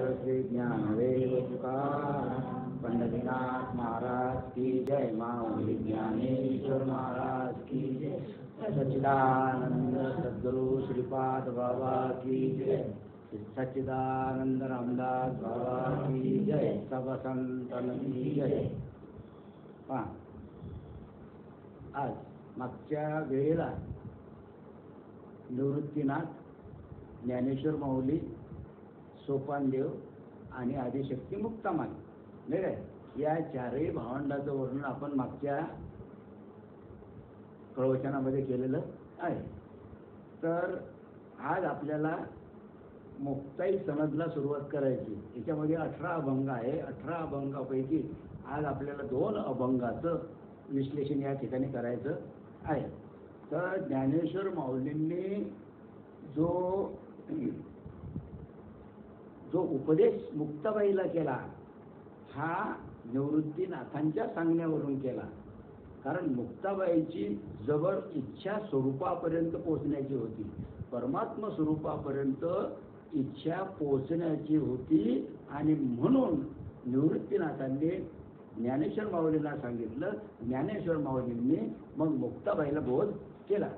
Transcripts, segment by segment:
श्री ज्ञानदेव तुकाराम पंढरीनाथ महाराज की जय। माऊली ज्ञानेश्वर महाराज की जय। सच्चिदानंद सद्गुरु श्रीपाद बाबा की जय। सच्चिदानंद रामदास बाबा की जय। सब संतन की जय। आज मागच्या वेळेला निवृत्तीनाथ, ज्ञानेश्वर माऊली, सोपानदेव आणि आदिशक्ती मुक्तामाई नाही काय, या चारही भावंडाचं वर्णन आपण मागच्या प्रवचनामध्ये केलेलं आहे. तर आज आपल्याला मुक्ताई सनदला सुरुवात करायची. याच्यामध्ये 18 अभंग आहे. 18 अभंगापैकी आज आपल्याला 2 अभंगाचं विश्लेषण या ठिकाणी करायचं आहे. तर ज्ञानेश्वर माऊलींनी जो उपदेश मुक्ताबाईला केला हा निवृत्तीनाथांच्या सांगण्यावरून केला. कारण मुक्ताबाईची जवळ इच्छा स्वरूपापर्यंत पोहोचण्याची होती, परमात्मा स्वरूपापर्यंत इच्छा पोहोचण्याची होती. आणि म्हणून निवृत्तीनाथांनी ज्ञानेश्वर माऊलींना सांगितलं. ज्ञानेश्वर माऊलींनी मग मुक्ताबाईला बोध केला.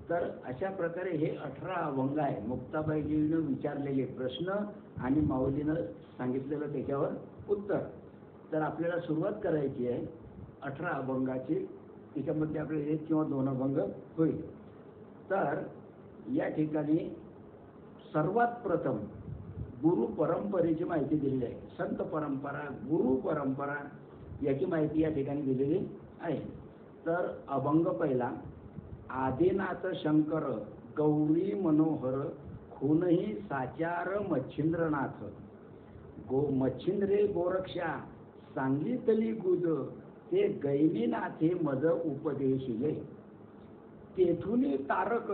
तर अशा प्रकारे हे 18 अभंग आहे. मुक्ताबाईजीनं विचारलेले प्रश्न आणि माऊलीनं सांगितलेलं त्याच्यावर उत्तर. तर आपल्याला सुरुवात करायची आहे 18 अभंगाची. त्याच्यामध्ये आपल्याला 1 किंवा 2 अभंग होईल. तर या ठिकाणी सर्वात प्रथम गुरु परंपरेची माहिती दिलेली आहे. संत परंपरा, गुरु परंपरा याची माहिती या ठिकाणी दिलेली आहे. तर अभंग पहिला, आदिनाथ शंकर गौरी मनोहर खूनही साचार मच्छिंद्रनाथ. मच्छिंद्रे गोरक्षा सांगितली गुज ते गैनीनाथे मज उपदेशिले. तेथुनी तारक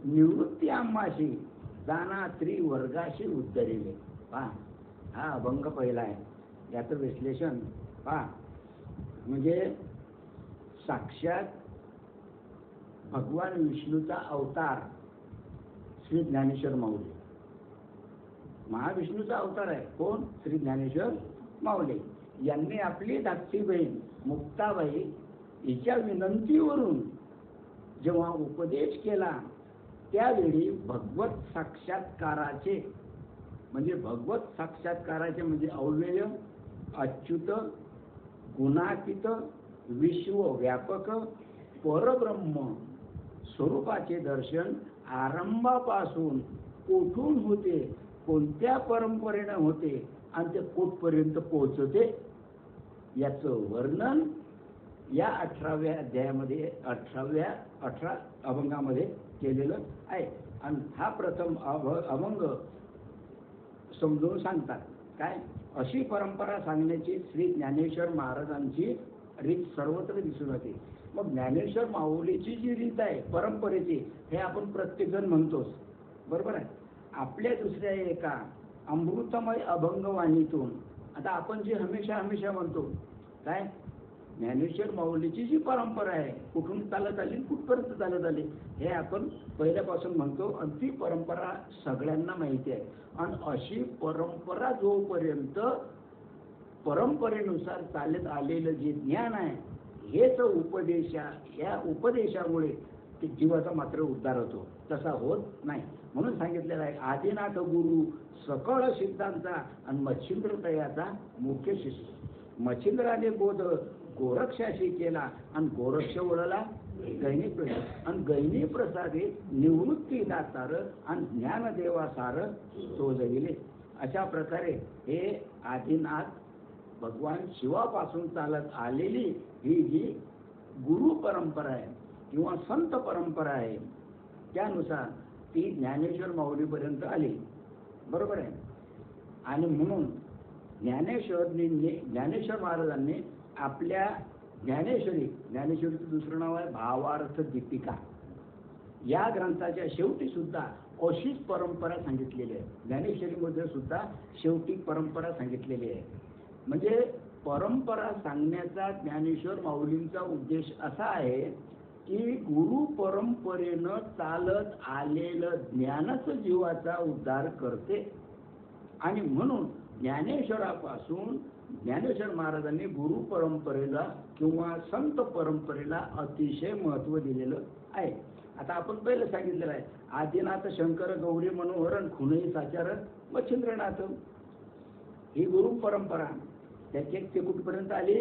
निवृत्ती आम्हाशी दाना त्रिवर्गाशी उद्धरिले. पहा, हा अभंग पहिला आहे. याचं विश्लेषण पहा. म्हणजे साक्षात भगवान विष्णूचा अवतार श्री ज्ञानेश्वर माऊली. महाविष्णूचा अवतार आहे कोण? श्री ज्ञानेश्वर माऊली यांनी आपली धाकटी बहीण मुक्ताबाई हिच्या विनंतीवरून जेव्हा उपदेश केला त्यावेळी भगवत साक्षात्काराचे म्हणजे अव्यय, अच्युत, गुणातीत, विश्वव्यापक परब्रह्म स्वरूपाचे दर्शन आरंभापासून कोठून होते, कोणत्या परंपरेने होते आणि ते कुठपर्यंत पोहोचते याचं वर्णन या 18व्या अध्यायामध्ये 18 अभंगामध्ये केलेलं आहे. आणि हा प्रथम अभंग समजून सांगतात. काय? अशी परंपरा सांगण्याची श्री ज्ञानेश्वर महाराजांची रीत सर्वत्र दिसून येते. मग ज्ञानेश्वर माऊलीची जी रीत आहे परंपरेची, हे आपण प्रत्येकजण म्हणतोच, बरोबर आहे. आपल्या दुसऱ्या एका अमृतमय अभंगवाणीतून आता आपण जे हमेशा म्हणतो, काय? ज्ञानेश्वर माऊलीची जी परंपरा आहे कुठून चालत आली, कुठपर्यंत चालत आली, हे आपण पहिल्यापासून म्हणतो. आणि ती परंपरा सगळ्यांना माहिती आहे. आणि अशी परंपरा जोपर्यंत परंपरेनुसार चालत आलेलं जे ज्ञान आहे हेच या उपदेशामुळे ते जीवाचा मात्र उद्धार होतो, तसा होत नाही. म्हणून सांगितलेलं आहे आदिनाथ गुरु सकळ सिद्धांचा आणि मच्छिंद्रतयाचा मुख्य शिष्य. मच्छिंद्राने बोध गोरक्षाशी केला आणि गोरक्ष वळला गैनी प्रसाद आणि गैनी प्रसादे निवृत्ती दातार आणि ज्ञानदेवा सार तो जगिले. अशा प्रकारे हे आदिनाथ भगवान शिवापासून चालत आलेली ही जी गुरु परंपरा आहे किंवा संत परंपरा आहे त्यानुसार ती ज्ञानेश्वर माऊलीपर्यंत आली, बरोबर आहे. आणि म्हणून ज्ञानेश्वर महाराजांनी आपल्या ज्ञानेश्वरीचं दुसरं नाव आहे भावार्थ दीपिका या ग्रंथाच्या शेवटी सुद्धा अशीच परंपरा सांगितलेली आहे. ज्ञानेश्वरीमध्ये सुद्धा शेवटी परंपरा सांगितलेली आहे. म्हणजे परंपरा सांगण्याचा ज्ञानेश्वर माऊलींचा उद्देश असा आहे की गुरु परंपरेनं चालत आलेलं ज्ञानच जीवाचा उद्धार करते. आणि म्हणून ज्ञानेश्वरापासून ज्ञानेश्वर महाराजांनी गुरु परंपरेला किंवा संत परंपरेला अतिशय महत्त्व दिलेलं आहे. आता आपण पहिलं सांगितलेलं आहे, आदिनाथ शंकर गौरी मनोहरण खुनई साचार मच्छिंद्रनाथ, ही गुरु परंपरा. त्याचे ते कुठपर्यंत आली?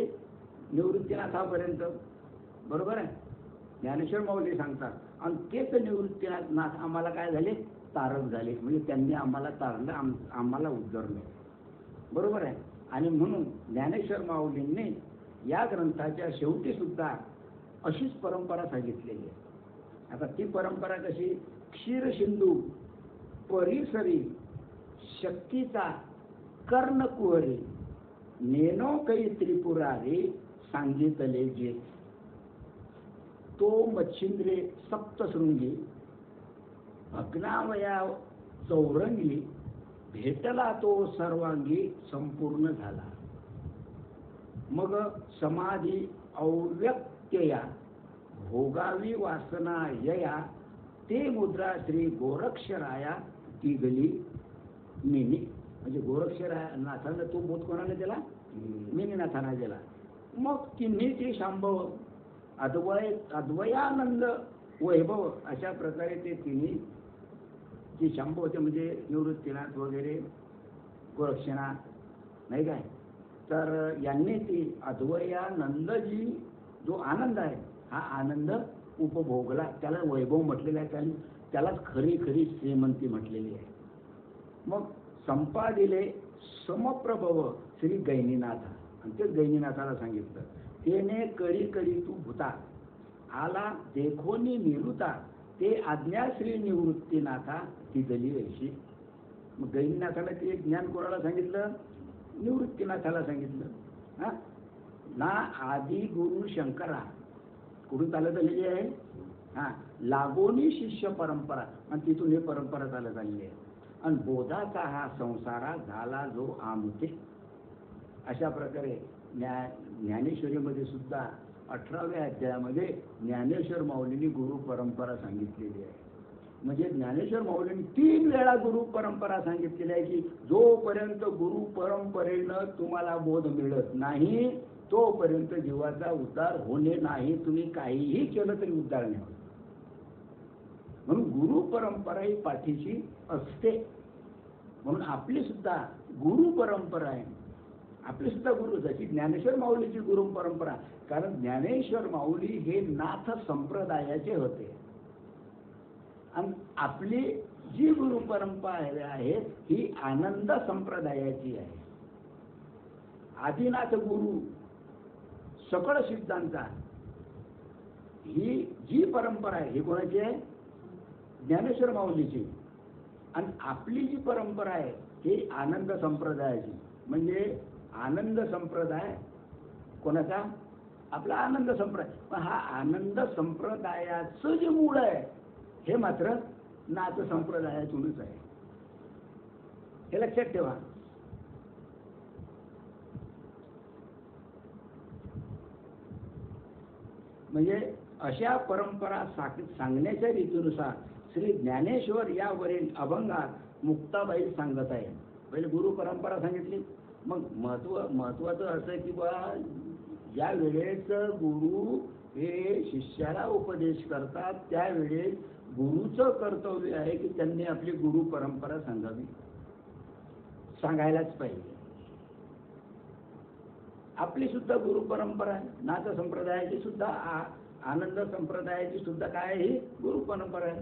निवृत्तीनाथापर्यंत. बरोबर आहे. ज्ञानेश्वर माऊली सांगतात, आणि तेच निवृत्तीनाथ आम्हाला काय झाले? तारक झाले. म्हणजे त्यांनी आम्हाला तारलं, आम्हाला उद्धरलं. बरोबर आहे. आणि म्हणून ज्ञानेश्वर माऊलींनी या ग्रंथाच्या शेवटी सुद्धा अशीच परंपरा सांगितलेली आहे. आता ती परंपरा कशी? क्षीरसिंधू परिसरी शक्तीचा कर्णकुहरी नेनो कै त्रिपुरारी सांगितले जे, तो मच्छिंद्रे सप्तशृंगी अग्नावया चौरंगी भेटला तो सर्वांगी संपूर्ण झाला. मग समाधी अव्यक्तया भोगावी वासना यया ते मुद्रा श्री गोरक्षराया दिगली मिनी. म्हणजे गोरक्षनाथानं तो बोध कोणाला दिला? मिनीनाथांना दिला. मग तिन्ही ती शांभव अद्वयानंद वैभव अशा प्रकारे ते तिन्ही जी शांभव होते, म्हणजे निवृत्तीनाथ वगैरे गोरक्षनाथ नाही काय, तर यांनी ती अद्वयानंद जी जो आनंद आहे हा आनंद उपभोगला. त्याला वैभव म्हटलेला आहे, त्यालाच खरी खरी श्रीमंती म्हटलेली आहे. मग संपादिले समप्रभव श्री गैनीनाथ, आणि ते गैनीनाथाला सांगितलं, तेने करी करी तू भूता आला देखोनी निरुता ते आज्ञा श्री निवृत्तीनाथा तिजली ऐशी. मग गैनीनाथाला ते ज्ञान कोणाला सांगितलं? निवृत्तीनाथाला सांगितलं. हा ना आदि गुरु शंकरा कुठून चालत आलेली आहे? हा लागोनी शिष्य परंपरा, आणि तिथून हे परंपरा चालत आलेली आहे. आणि बोधाचा हा संसारा झाला जो आमते. अशा प्रकारे ज्ञानेश्वरीमध्ये सुद्धा 18व्या अध्यायामध्ये ज्ञानेश्वर माऊलींनी गुरु परंपरा सांगितलेली आहे. म्हणजे ज्ञानेश्वर माऊलींनी 3 वेळा गुरु परंपरा सांगितलेली आहे की जोपर्यंत गुरु परंपरेनं तुम्हाला बोध मिळत नाही तोपर्यंत जीवाचा उद्धार होणे नाही. तुम्ही काहीही केलं तरी उद्धार नाही होत. म्हणून गुरु परंपरा ही पाठीशी असते. म्हणून आपली सुद्धा गुरु परंपरा आहे. आपली सुद्धा गुरु जशी ज्ञानेश्वर माऊलीची गुरु परंपरा, कारण ज्ञानेश्वर माऊली हे नाथ संप्रदायाचे होते. आणि आपली जी गुरु परंपरा आहे ही आनंद संप्रदायाची आहे. आदिनाथ गुरु सकळ सिद्धांचा ही जी परंपरा आहे ही कोणाची आहे? ज्ञानेश्वर माऊलीची. आणि आपली जी परंपरा आहे ही आनंद संप्रदायाची. म्हणजे आनंद संप्रदाय कोणाचा? आपला आनंद संप्रदाय. पण हा आनंद संप्रदायाचं जे मूळ आहे हे मात्र नाथ संप्रदायातूनच आहे. हे लक्षात ठेवा. म्हणजे अशा परंपरा सांगण्याच्या रीतीनुसार श्री ज्ञानेश्वर यावरील अभंगात मुक्ताबाई सांगत आहे. पहिले गुरु परंपरा सांगितली. मग महत्वाचं असं की बा ज्या वेळेस गुरु हे शिष्याला उपदेश करतात त्यावेळेस गुरुचं कर्तव्य आहे की त्यांनी आपली गुरु परंपरा सांगावी, सांगायलाच पाहिजे. आपली सुद्धा गुरु परंपरा आहे. नाथ संप्रदायाची सुद्धा आनंद संप्रदायाची सुद्धा काय ही गुरु परंपरा आहे.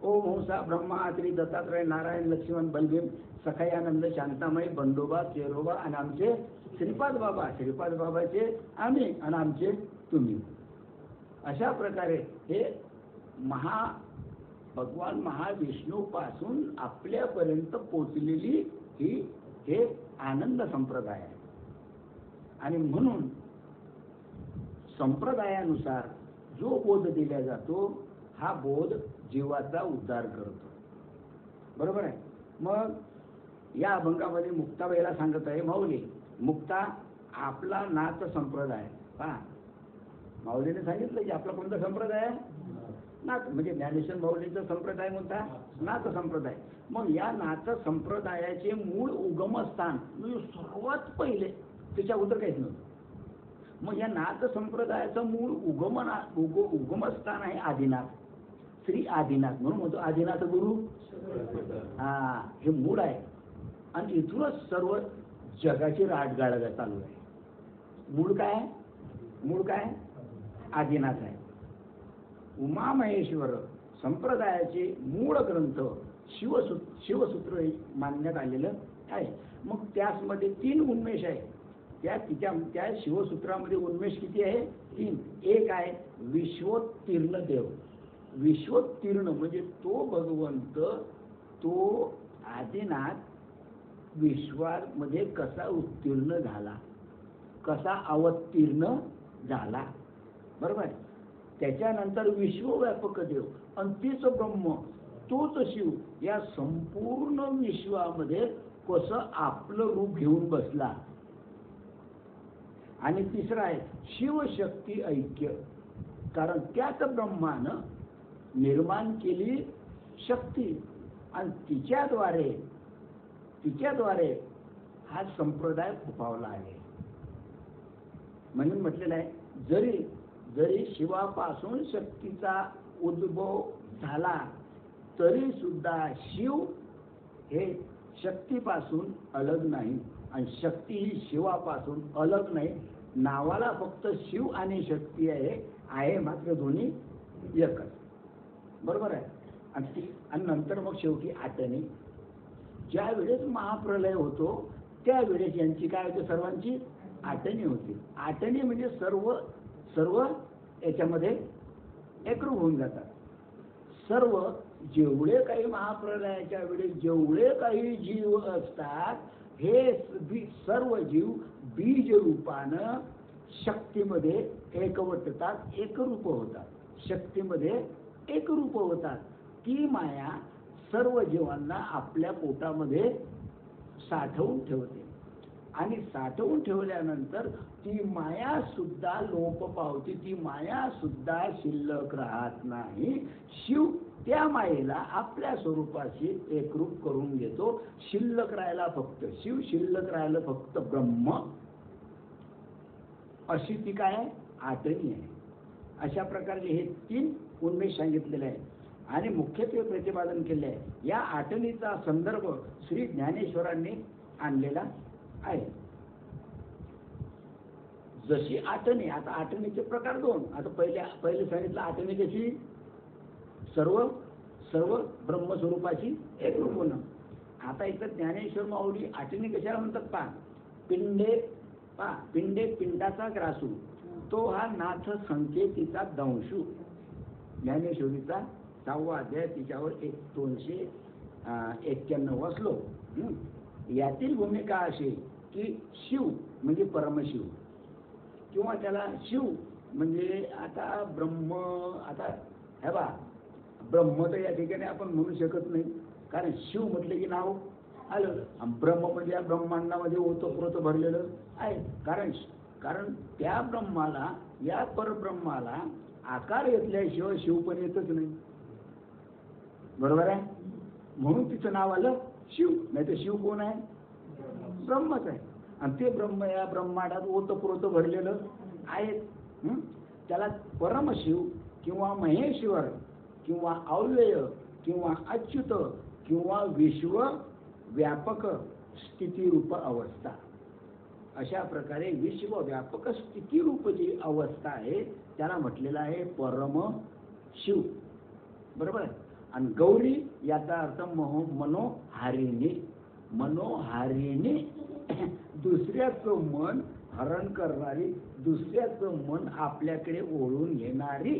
ओम हंसा ब्रह्मा त्रि दत्तात्रय नारायण लक्ष्मण बलभीम सखायानंद शांतामय बंडोबा चेरोबा आणि आमचे श्रीपाद बाबा, श्रीपाद बाबाचे आम्ही आणि आमचे तुम्ही. अशा प्रकारे हे भगवान महाविष्णू पासून आपल्यापर्यंत पोचलेली हे आनंद संप्रदाय आहे. आणि म्हणून संप्रदायानुसार जो बोध दिला जातो हा बोध जीवाचा उद्धार करतो. बरोबर आहे. मग या अभंगामध्ये मुक्ताबाईला सांगत आहे माऊली, मुक्ता आपला नाथ संप्रदाय. पहा माऊलीने सांगितलं की आपला कोणता संप्रदाय आहे? नाथ म्हणजे ज्ञानेश्वर माऊलींचा संप्रदाय म्हणता नाथ संप्रदाय. मग या नाथ संप्रदायाचे मूळ उगमस्थान म्हणजे सर्वात पहिले त्याच्या अगोदर काहीच नव्हतं. मग या नाथ संप्रदायाचं मूळ उगमस्थान आहे आदिनाथ, श्री आदिनाथ म्हणून म्हणतो आदिनाथ गुरु. हा हे मूळ आहे आणि इथूनच सर्व जगाची राटगाडा चालू आहे. मूळ काय आदिनाथ आहे. उमामहेश्वर संप्रदायाचे मूळ ग्रंथ शिवसूत्र मानण्यात आलेलं आहे. मग त्यामध्ये 3 उन्मेष आहे. त्या शिवसूत्रामध्ये उन्मेष किती आहे? 3. एक आहे विश्वोत्तीर्ण देव. विश्वोत्तीर्ण म्हणजे तो भगवंत, तो आदिनाथ विश्वामध्ये कसा उत्तीर्ण झाला, कसा अवतीर्ण झाला, बरोबर. त्याच्यानंतर विश्वव्यापक देव आणि तीच ब्रह्म, तोच शिव या संपूर्ण विश्वामध्ये कसं आपलं रूप घेऊन बसला. आणि तिसरं आहे शिवशक्ती ऐक्य, कारण त्याच ब्रह्मानं निर्माण केली शक्ती आणि तिच्याद्वारे हा संप्रदाय फोफावला आहे. म्हणून म्हटलेलं आहे जरी शिवापासून शक्तीचा उद्भव झाला तरी सुद्धा शिव हे शक्तीपासून अलग नाही आणि शक्ती ही शिवापासून अलग नाही. नावाला फक्त शिव आणि शक्ती आहे मात्र दोन्ही एकच, बरोबर आहे. आणि नंतर मग शेवटी आटणी. ज्या वेळेस महाप्रलय होतो त्यावेळेस यांची काय होते? सर्वांची आटणी होती. आटणी म्हणजे सर्व याच्यामध्ये एकरूप होऊन जातात. सर्व जेवढे काही महाप्रलयाच्या वेळेस जेवढे काही जीव असतात हे सर्व जीव बीज रूपानं शक्तीमध्ये एकवटतात, एकरूप होतात. शक्तीमध्ये एकरूप होतात. ती माया सर्व जीवांना आपल्या पोटामध्ये साठवून ठेवते आणि साठवून ठेवल्यानंतर ती माया सुद्धा लोप पावते. ती माया सुद्धा शिल्लक राहत नाही. शिव त्या मायेला आपल्या स्वरूपाशी एकरूप करून घेतो. शिल्लक राहायला फक्त शिव, शिल्लक राहायला फक्त ब्रह्म, अशी ती काय आटणी आहे. अशा प्रकारे हे 3 उन्मेष सांगितलेले आहे आणि मुख्यत्वे प्रतिपादन केले आहे. या आटणीचा संदर्भ श्री ज्ञानेश्वरांनी आणलेला आहे. जशी आटणी, आता आटणीचे प्रकार 2. आता पहिले सांगितलं आटणी कशी सर्व ब्रह्मस्वरूपाची एकरूप होणं. आता इथं ज्ञानेश्वर माऊली आटणी कशाला म्हणतात? पिंडे पिंडाचा ग्रासू, तो हा नाथ संकेतीचा दंशू. ज्ञानेश्वरीचा 6वा अध्याय तिच्यावर 291 वाचलो. यातील भूमिका अशी की शिव म्हणजे परमशिव किंवा त्याला शिव म्हणजे आता ब्रह्म. आता हे बा ब्रह्म तर या ठिकाणी आपण म्हणू शकत नाही, कारण शिव म्हटलं की नाव आलं. ब्रह्म म्हणजे या ब्रह्मांडामध्ये ओतप्रोत भरलेलं आहे. कारण त्या ब्रह्माला, या परब्रह्माला आकार घेतल्याशिवाय शिव पण येतच नाही, बरोबर आहे. म्हणून तिचं नाव आलं शिव. नाही तर शिव कोण आहे? ब्रह्मच आहे. आणि ते ब्रह्म या ब्रह्मांडात ओतप्रोत भरलेलं आहे. त्याला परमशिव किंवा महेश्वर किंवा अव्यय किंवा अच्युत किंवा विश्व व्यापक स्थितीरूप अवस्था, अशा प्रकारे विश्व व्यापक स्थितीरूप जी अवस्था आहे त्याला म्हटलेलं आहे परम शिव, बरोबर आहे. आणि गौरी याचा अर्थ मनोहारिणी. मनोहारिणी दुसऱ्याचं मन हरण करणारी, दुसऱ्याचं मन आपल्याकडे ओढून घेणारी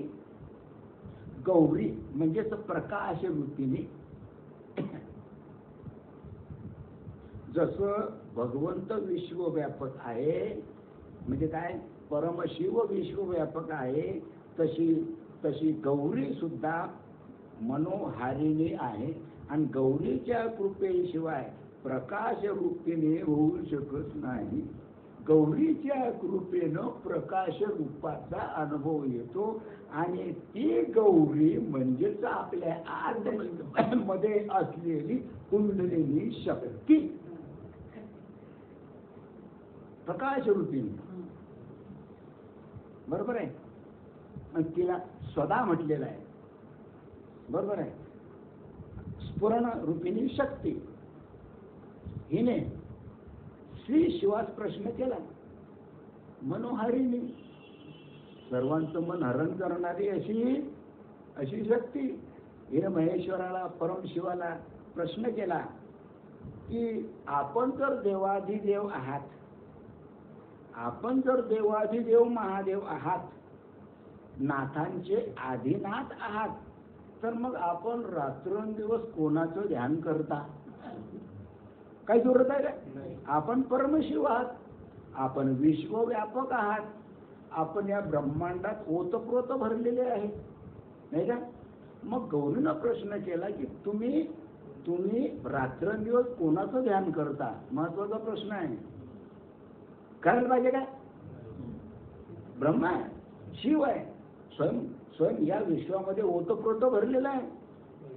गौरी म्हणजेच प्रकाश वृत्तीने. जसं भगवंत विश्वव्यापक आहे म्हणजे काय? परमशिव विश्वव्यापक आहे. तशी गौरी सुद्धा मनोहारिणी आहे आणि गौरीच्या कृपेशिवाय प्रकाश वृत्तीने होऊ शकत नाही. गौरीच्या कृपेनं प्रकाश रूपाचा अनुभव येतो आणि ती गौरी म्हणजेच आपल्या आतमध्ये असलेली कुंडलिनी शक्ती प्रकाश रूपीने. बरोबर आहे. मग तिला स्वतः म्हटलेलं आहे. बरोबर आहे. स्फुरण रूपिणी शक्ती. हिने श्री शिवास प्रश्न केला. मनोहारिणी, सर्वांचं मन हरण करणारी अशी शक्ती. हिने महेश्वराला, परमशिवाला प्रश्न केला की आपण जर देवाधिदेव आहात, आपण जर देवाधिदेव महादेव आहात, नाथांचे आदिनाथ आहात, तर मग आपण रात्रंदिवस कोणाचं ध्यान करता? काही जरूरत आहे का? आपण परमशिव आहात, आपण विश्वव्यापक आहात, आपण या ब्रह्मांडात ओतप्रोत भरलेले आहे, नाही का? मग गौरीनं प्रश्न केला की तुम्ही रात्रंदिवस कोणाचं ध्यान करता? महत्वाचा प्रश्न आहे. करायला पाहिजे काय? ब्रह्मा आहे, शिव आहे, स्वयं या विश्वामध्ये ओतप्रोत भरलेला आहे.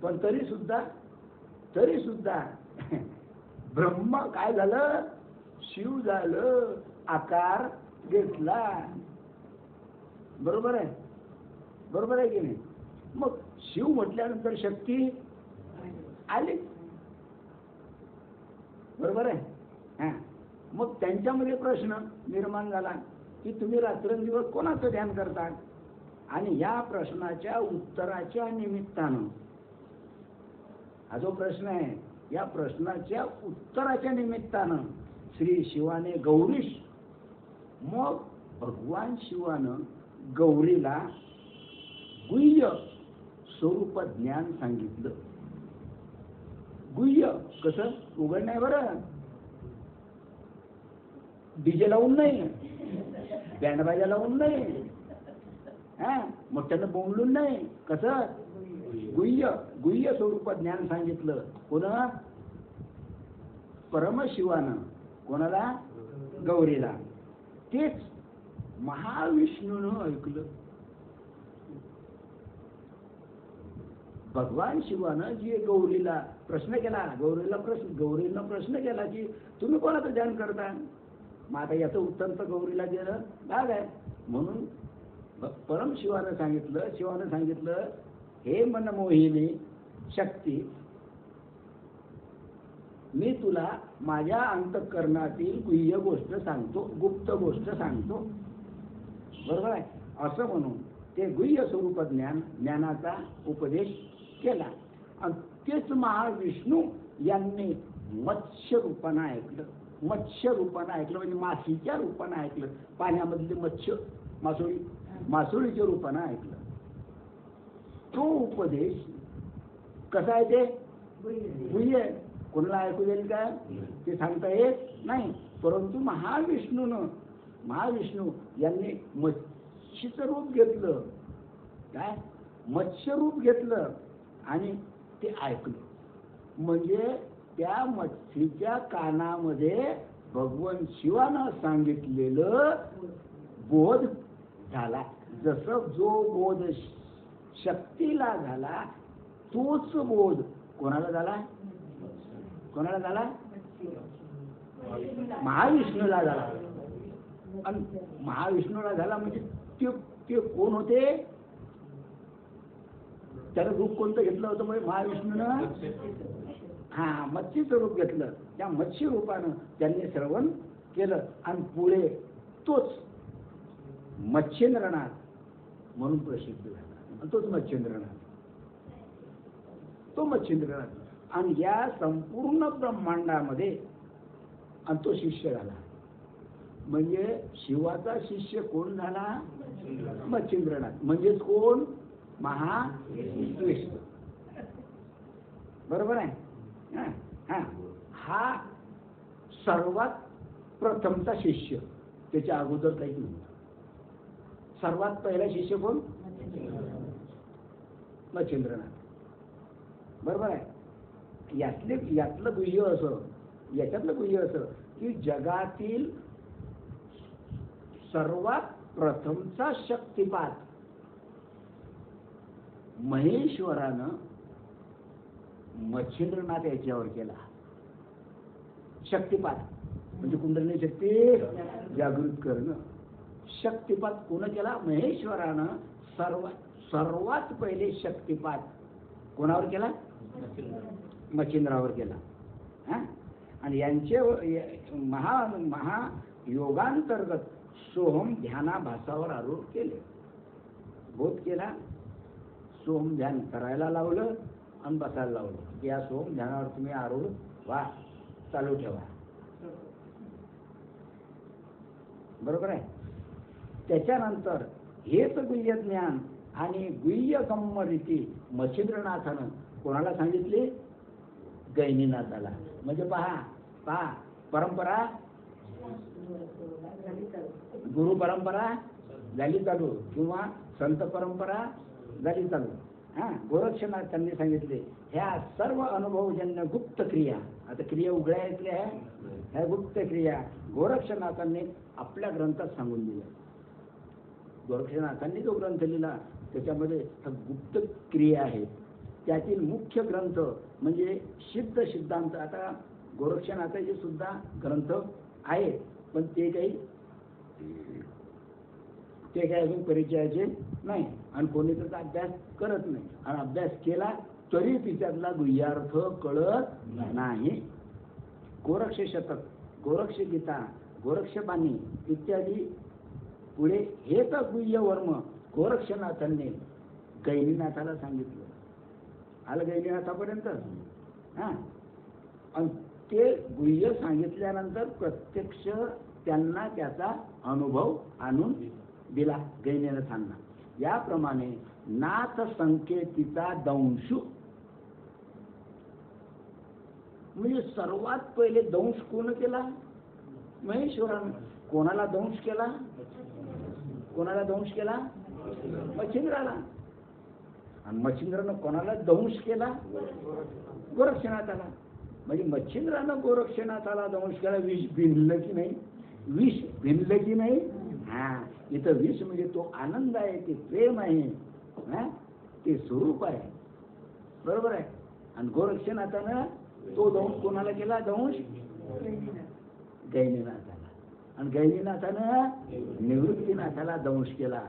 पण तरी सुद्धा ब्रह्म काय झालं? शिव झालं, आकार घेतला. बरोबर आहे? बरोबर आहे की नाही? मग शिव म्हटल्यानंतर शक्ती आली. बरोबर आहे? हा. मग त्यांच्यामध्ये प्रश्न निर्माण झाला की तुम्ही रात्रंदिवस कोणाचं ध्यान करता? आणि या प्रश्नाच्या उत्तराच्या निमित्तानं, हा जो प्रश्न आहे, या प्रश्नाच्या उत्तराच्या निमित्तानं श्री शिवाने गौरीश, मग भगवान शिवानं गौरीला गुह्य स्वरूप ज्ञान सांगितलं. गुह्य कसं? उघड नाही बरं, डीजे लावून नाही, बँडबाजा लावून नाही, मोठ्यानं बोंबलून नाही. कसं? गुह्य स्वरूप ज्ञान सांगितलं. कोणा? परमशिवानं. कोणाला? गौरीला. तेच महाविष्णूनं ऐकलं. भगवान शिवानं जे गौरीला प्रश्न केला, गौरीनं प्रश्न केला की तुम्ही कोणाचं ध्यान करता? मग आता याचं उत्तर तर गौरीला दिलं भाग आहे. म्हणून परमशिवानं सांगितलं, हे मनमोहिनी शक्ती, मी तुला माझ्या अंतःकरणातील गुह्य गोष्ट सांगतो, गुप्त गोष्ट सांगतो. बरोबर आहे? असं म्हणून ते गुह्य स्वरूप ज्ञानाचा उपदेश केला. आणि तेच महाविष्णू यांनी मत्स्य रूपानं ऐकलं. मत्स्य रूपानं ऐकलं म्हणजे माशीच्या रूपानं ऐकलं. पाण्यामधले मत्स्य, मासोळीच्या रूपानं ऐकलं. तो उपदेश कसा आहे? ते गुह्य. कोणाला ऐकू येईल का? ते सांगता येत नाही. परंतु महाविष्णू यांनी मत्स्यचं रूप घेतलं. काय? मत्स्य रूप घेतलं आणि ते ऐकलं. म्हणजे त्या मत्स्यच्या कानामध्ये भगवान शिवानं सांगितलेलं बोध झाला. जसं जो बोध शक्तीला झाला, तोच बोध कोणाला झाला? महाविष्णूला झाला. आणि महाविष्णूला झाला म्हणजे ते कोण होते? त्याला रूप कोणतं घेतलं होतं? म्हणजे महाविष्णूनं मत्स्यचं रूप घेतलं. त्या मत्स्य रूपानं त्यांनी श्रवण केलं आणि पुढे तोच मच्छिंद्रनाथ म्हणून प्रसिद्ध झाला. तोच मच्छिंद्रनाथ. आणि या संपूर्ण ब्रह्मांडामध्ये आणि तो शिष्य झाला. म्हणजे शिवाचा शिष्य कोण झाला? मच्छिंद्रनाथ. म्हणजेच कोण? महाविष्णू. बरोबर आहे? हा सर्वात प्रथमचा शिष्य. त्याच्या अगोदर काही नव्हतं. सर्वात पहिला शिष्य कोण? मच्छिंद्रनाथ. बरोबर आहे? यातलं गुह्य असं की जगातील सर्वात प्रथमचा शक्तिपात महेश्वरानं मच्छिंद्रनाथ याच्यावर केला. शक्तिपात म्हणजे कुंडलिनी शक्ती जागृत करणं. शक्तिपात कोण केला? महेश्वरानं सर्वात पहिले शक्तिपात कोणावर केला? मच्छिंद्रावर केला. आणि यांचे महायोगांतर्गत सोहम ध्यानाभासावर आरूढ केले. बोध केला, सोहम ध्यान करायला लावलं आणि बसायला लावलं. या सोहम ध्यानावर तुम्ही आरूढ व्हा, चालू ठेवा. बरोबर आहे. त्याच्यानंतर हेच गुह्य ज्ञान आणि गुह्य गम्य रीती मच्छिंद्रनाथानं कोणाला सांगितली? गैनीनाथाला. म्हणजे पहा परंपरा, गुरु परंपरा झाली चालू किंवा संत परंपरा झाली चालू. गोरक्षनाथ त्यांनी सांगितले ह्या सर्व अनुभवजन्य गुप्त क्रिया, आता क्रिया उघड्या ऐकल्या आहे, ह्या गुप्त क्रिया गोरक्षनाथांनी आपल्या ग्रंथात सांगून दिल्या. गोरक्षनाथांनी जो ग्रंथ लिहिला त्याच्यामध्ये गुप्त क्रिया आहेत. त्यातील मुख्य ग्रंथ म्हणजे सिद्धांत. आता गोरक्षनाथाचे सुद्धा ग्रंथ आहेत, पण ते काही अजून परिचयाचे नाही आणि कोणी त्याचा अभ्यास करत नाही. आणि अभ्यास केला तरी तिच्यातला गुह्यार्थ कळत नाही. गोरक्ष शतक, गोरक्ष गीता, गोरक्षबाणी इत्यादी पुढे हे तर गुह्य वर्म गोरक्षनाथांनी गैनीनाथाला सांगितलं. आलं गैनीनाथापर्यंत. आणि ते गुह्य सांगितल्यानंतर प्रत्यक्ष त्यांना त्याचा अनुभव आणून दिला गैनीनाथांना. याप्रमाणे नाथ संकेतीचा दंशु म्हणजे सर्वात पहिले दंश कोण केला? महेश्वरानं. कोणाला दंश केला? कोणाला दंश केला? मच्छिंद्राला. आणि मच्छिंद्रानं कोणाला दंश केला? गोरक्षनाथाला. म्हणजे मच्छिंद्रानं गोरक्षनाथाला दंश केला. विष भिनलं की नाही? विष भिनलं की नाही? इथं विष म्हणजे तो आनंद आहे, ते प्रेम आहे, ते स्वरूप आहे. बरोबर आहे. आणि गोरक्षनाथानं तो दंश कोणाला केला? दंश गैनीनाथाला. आणि गैनीनाथानं निवृत्तीनाथाला दंश केला.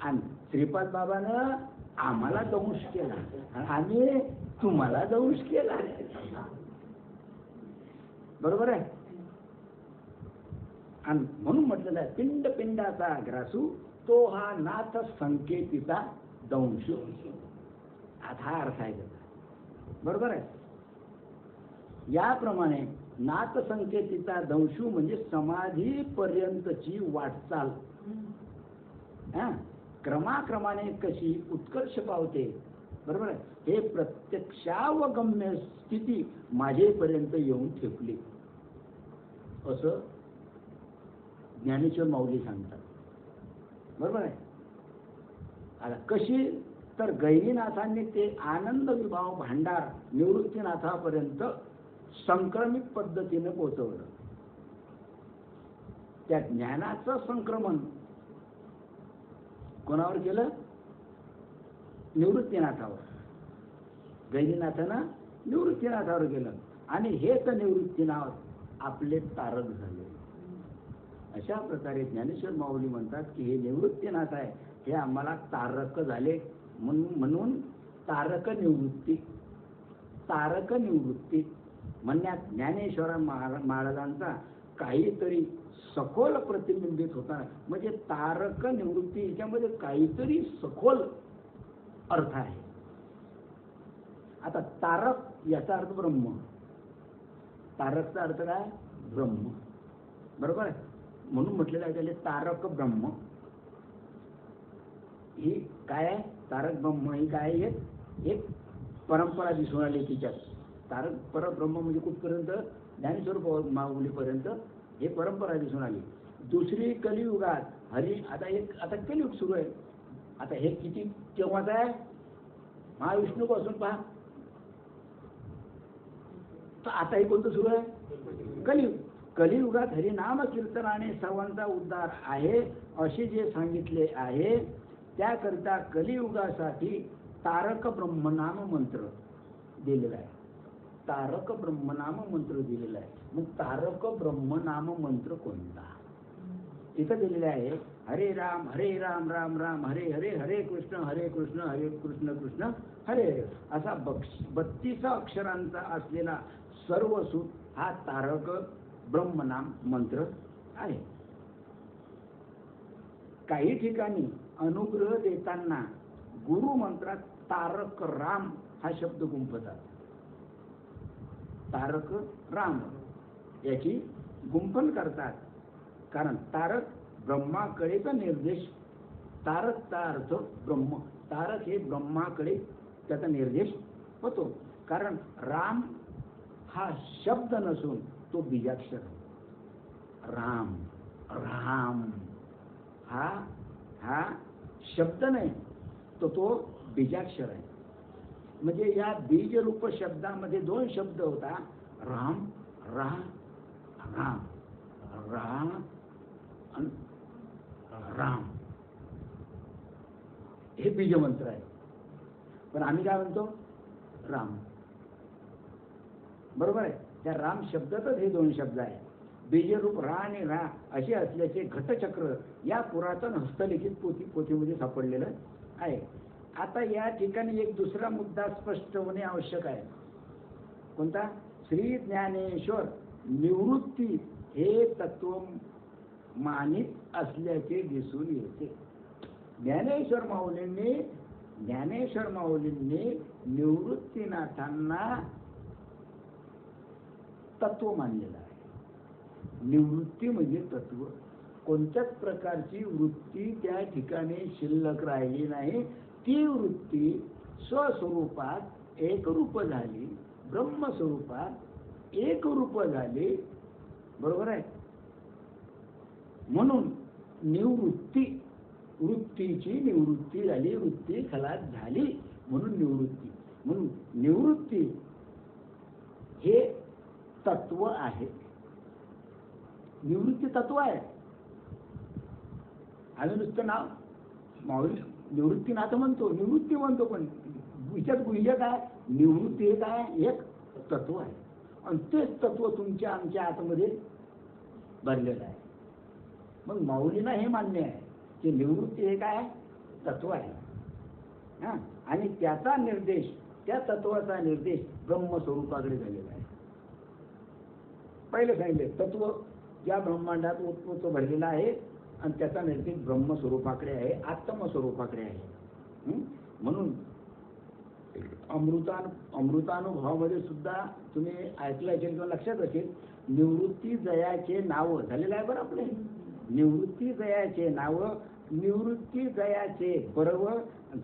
आणि श्रीपाद बाबानं आम्हाला दंश केला आणि आम्ही तुम्हाला दंश केला. बरोबर आहे. आणि म्हणून म्हटलेलं आहे पिंड पिंडाचा ग्रासू तो हा नाथ संकेतीचा दंशू. हा अर्थ आहे त्याचा. बरोबर आहे. याप्रमाणे नाथ संकेतीचा दंशू म्हणजे समाधीपर्यंतची वाटचाल क्रमाक्रमाने कशी उत्कर्ष पावते. बरोबर आहे. हे प्रत्यक्षावगम्य स्थिती माझेपर्यंत येऊन ठेपली असं ज्ञानेश्वर माऊली सांगतात. बरोबर आहे. आता कशी? तर गैनीनाथांनी ते आनंद विभाव भांडार निवृत्तीनाथापर्यंत संक्रमित पद्धतीने पोहोचवलं. त्या ज्ञानाचं संक्रमण कोणावर केलं? निवृत्तीनाथावर. गैनीनाथानं निवृत्तीनाथावर केलं आणि हेच निवृत्तीनाथ आपले तारक झाले. अशा प्रकारे ज्ञानेश्वर माऊली म्हणतात की हे निवृत्तीनाथ आहे, हे आम्हाला तारक झाले. म्हणून तारक निवृत्ती, तारक निवृत्ती म्हणण्यात ज्ञानेश्वर महाराजांचा काहीतरी सखोल प्रतिबिंबित होता. म्हणजे तारक निवृत्ती याच्यामध्ये काहीतरी सखोल अर्थ आहे. आता तारक याचा अर्थ ब्रह्म. तारकचा अर्थ काय? ब्रह्म. बरोबर आहे. म्हणून म्हटलेलं आहे त्याला तारक ब्रह्म. ही काय आहे? तारक ब्रह्म ही काय आहे? एक परंपरा दिसून आली तिच्यात. तारक परब्रह्म म्हणजे कुठपर्यंत? ज्ञानेश्वर माऊलीपर्यंत हे परंपरा दिसून आली. दुसरी कलियुगात आता कलियुग सुरू आहे. आता हे किती केव्हाच आहे? महाविष्णू पासून पहा तर आता हे कोणतं सुरू आहे? कलियुग. कलियुगात हरिनाम कीर्तनाने सर्वांचा उद्धार आहे असे जे सांगितले आहे, त्याकरिता कलियुगासाठी तारक ब्रह्मनाम मंत्र दिलेला आहे. तारक ब्रह्मनाम मंत्र दिलेला आहे. मग तारक ब्रह्मनाम मंत्र कोणता? इथं दिलेले आहे, हरे राम राम राम हरे हरे, हरे कृष्ण हरे कृष्ण कृष्ण हरे हरे, असा 32 अक्षरांचा असलेला सर्व सूत हा तारक ब्रह्मनाम मंत्र आहे. काही ठिकाणी अनुग्रह देताना गुरु मंत्रात तारक राम हा शब्द गुंफतात. तारक राम याची गुंफन करतात. कारण तारक ब्रह्माकडेचा निर्देश, तारकचा अर्थ ब्रह्म, तारक हे ब्रह्माकडे त्याचा निर्देश होतो. कारण राम हा शब्द नसून तो बीजाक्षर. राम राम हा शब्द नाही, तो बीजाक्षर आहे. म्हणजे या बीजरूप शब्दामध्ये 2 शब्द होता, राम राम राम राम राम, हे बीजमंत्र आहे. पण आम्ही काय म्हणतो? राम. बरोबर आहे. त्या राम शब्दातच हे 2 शब्द आहे. बीजरूप रा आणि रा असे असल्याचे घटचक्र या पुरातन हस्तलिखित पोथीमध्ये सापडलेलं आहे. आता या ठिकाणी एक दुसरा मुद्दा स्पष्ट होणे आवश्यक आहे. कोणता? श्री ज्ञानेश्वर निवृत्ती हे तत्व मानित असल्याचे दिसून येते. ज्ञानेश्वर माऊलींनी निवृत्तीनाथांना तत्व मानलेलं आहे. निवृत्ती म्हणजे तत्व. कोणत्याच प्रकारची वृत्ती त्या ठिकाणी शिल्लक राहिली नाही. ती वृत्ती स्वस्वरूपात एकरूप झाली, ब्रह्मस्वरूपात एकरूप झाली. बरोबर आहे. म्हणून निवृत्ती, वृत्तीची निवृत्ती झाली, वृत्ती खलास झाली म्हणून निवृत्ती. म्हणून निवृत्ती हे तत्व आहे. निवृत्ती तत्व आहे. आम्ही नुसतं नाव माऊली निवृत्तीनाथ म्हणतो, निवृत्ती म्हणतो, पण विचार गुह्य काय? निवृत्ती हे काय? एक तत्व आहे. आणि तेच तत्व तुमच्या आमच्या आतमध्ये भरलेलं आहे. मग माऊलींना हे मान्य आहे की निवृत्ती हे काय? तत्व आहे. आणि त्याचा निर्देश, त्या तत्वाचा निर्देश ब्रह्मस्वरूपाकडे झालेला आहे. पहिले सांगितले तत्व ज्या ब्रह्मांडात उत्पत्त भरलेला आहे आणि त्याचा निर्देश ब्रह्मस्वरूपाकडे आहे, आत्मस्वरूपाकडे आहे. म्हणून अमृतानुभवामध्ये सुद्धा तुम्ही ऐकलं असेल किंवा लक्षात असेल, निवृत्ती जयाचे नाव झालेलं आहे. बरं आपले निवृत्ती जयाचे नाव, निवृत्ती जयाचे पर्व,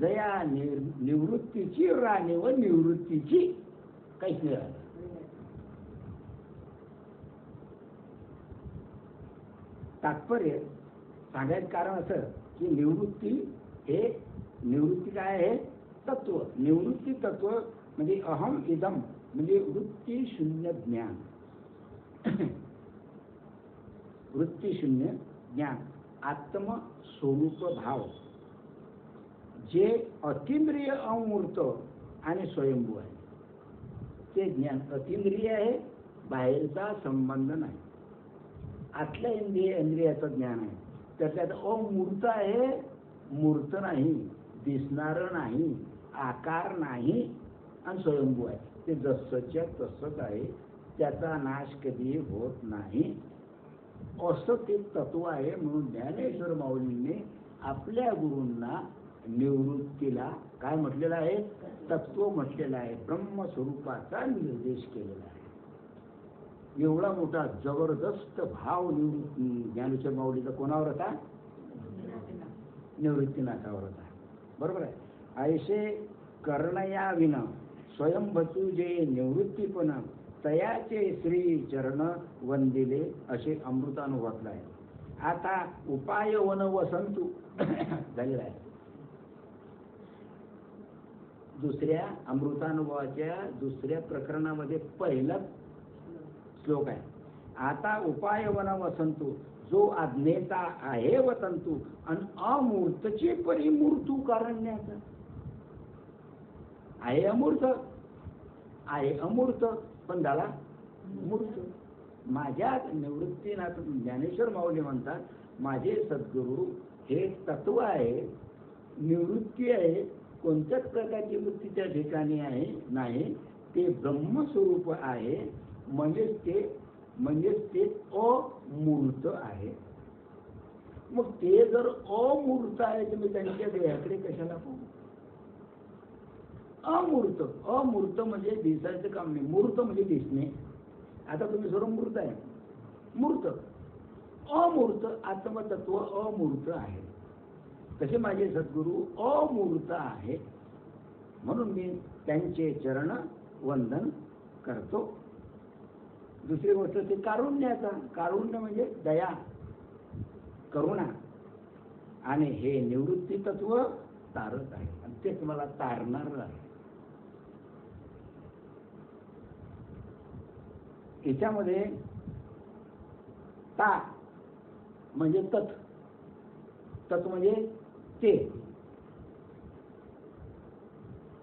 जया निवृत्तीची राणी व निवृत्तीची काहीच नाही राहिलं. तात्पर्य सांगायचं कारण असं की निवृत्ती काय आहे? तत्व. निवृत्ती तत्व म्हणजे अहम इदम, म्हणजे वृत्ती शून्य ज्ञान. वृत्ती शून्य ज्ञान, आत्मस्वरूप भाव, जे अतींद्रिय, अमूर्त आणि स्वयंभू आहे. ते ज्ञान अतींद्रिय आहे, बाहेरचा संबंध नाही. आतल्या इंद्रियाचं ज्ञान आहे. त्याच्यात अमूर्त आहे, मूर्त नाही, दिसणार नाही, आकार नाही आणि स्वयंभू आहे. ते जसंच्या तसंच आहे, त्याचा नाश कधी होत नाही, असं ते तत्व आहे. म्हणून ज्ञानेश्वर माऊलींनी आपल्या गुरूंना निवृत्तीला काय म्हटलेलं आहे? तत्व म्हटलेलं आहे. ब्रह्मस्वरूपाचा निर्देश केलेला आहे. एवढा मोठा जबरदस्त भाव ज्ञानेश्वर माऊलीचा कोणावर होता? निवृत्तीनाथावर होता. बरोबर आहे. ऐसे करणया विन स्वयंभतू जे निवृत्तीपण, तयाचे श्री चरण वंदिले, असे अमृतानुभवातलं आहे. आता उपाय वन वसंतू झालेला आहे. दुसऱ्या अमृतानुभवाच्या दुसऱ्या प्रकरणामध्ये पहिला श्लोक आहे. आता उपाय वन वसंतू, जो आज्ञेचा आहे वतंतू आणि अमूर्तची परिमूर्तू कारण्याचा. आहे अमूर्त, आहे अमूर्त, पण झाला मूर्त. माझ्या निवृत्तीनाथ ज्ञानेश्वर माऊली म्हणतात, माझे सद्गुरू हे तत्व आहे, निवृत्ती आहे, कोणत्याच प्रकारची वृत्ती त्या ठिकाणी आहे नाही, ते ब्रह्मस्वरूप आहे. म्हणजेच ते अमूर्त आहे. मग ते जर अमूर्त आहे तर मी त्यांच्या देहाकडे कशाला पाहू? अमूर्त म्हणजे दिसायचं काम नाही, मूर्त म्हणजे दिसणे. आता तुम्ही सर्व मूर्त आहे, मूर्त. अमूर्त आत्मतत्व अमूर्त आहे. तसे माझे सद्गुरू अमूर्त आहे, म्हणून मी त्यांचे चरण वंदन करतो. दुसरी गोष्ट ते कारुण्याचा. कारुण्य म्हणजे दया, करुणा. आणि हे निवृत्ती तत्व तारक आहे आणि तेच मला तारणार आहे. याच्यामध्ये ता म्हणजे तत् म्हणजे ते,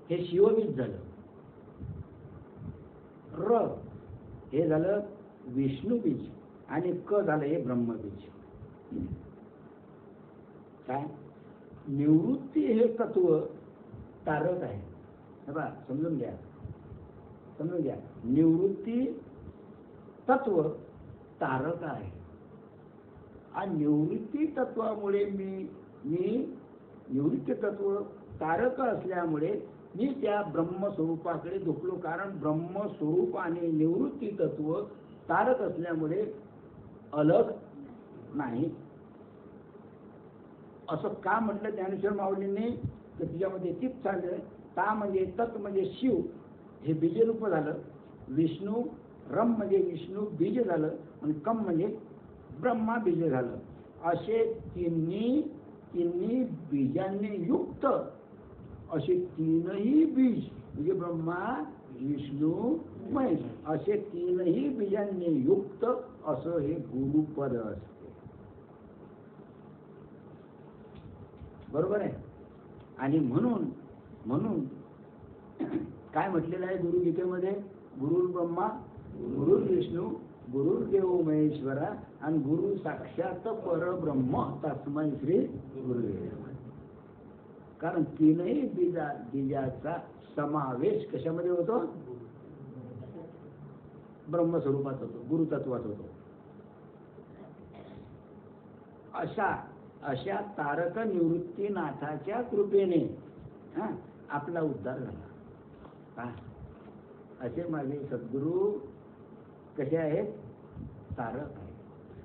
हे शिवबीज झालं. र हे झालं विष्णुबीज आणि क झालं हे ब्रह्मबीज. काय निवृत्ती हे तत्व तारक आहे. समजून घ्या. निवृत्ती तत्व तारक आहे आणि निवृत्ती तत्वामुळे मी निवृत्ती तत्व तारक असल्यामुळे मी त्या ब्रह्मस्वरूपाकडे झुकलो. कारण ब्रह्मस्वरूप आणि निवृत्ती तत्व तारक असल्यामुळे अलग नाही. असं का म्हटलं ज्ञानेश्वर माऊलींनी? तर तिच्यामध्ये तीच सांगितलं. ता म्हणजे तत् म्हणजे शिव, हे बीजरूप झालं. विष्णू रम म्हणजे विष्णू बीज झालं आणि कम म्हणजे ब्रह्मा बीज झालं. असे तिन्ही बीजांनी युक्त असे तीनही बीज म्हणजे ब्रह्मा विष्णू महेश असे तीनही बीजांनी युक्त असं हे गुरुपद असते. बरोबर आहे. आणि म्हणून काय म्हटलेलं आहे गुरुगीतेमध्ये? गुरुर् ब्रह्मा गुरुर् विष्णू गुरुर्देव महेश्वरा आणि गुरु साक्षात परब्रह्म तस्मै श्री गुरुदेव. कारण तीनही बीजाचा समावेश कशामध्ये होतो? ब्रह्मस्वरूपात होतो, गुरुतत्वात होतो. अशा तारक निवृत्तीनाथाच्या कृपेने आपला उद्धार झाला. असे माझे सद्गुरू कसे आहेत? तारक आहे.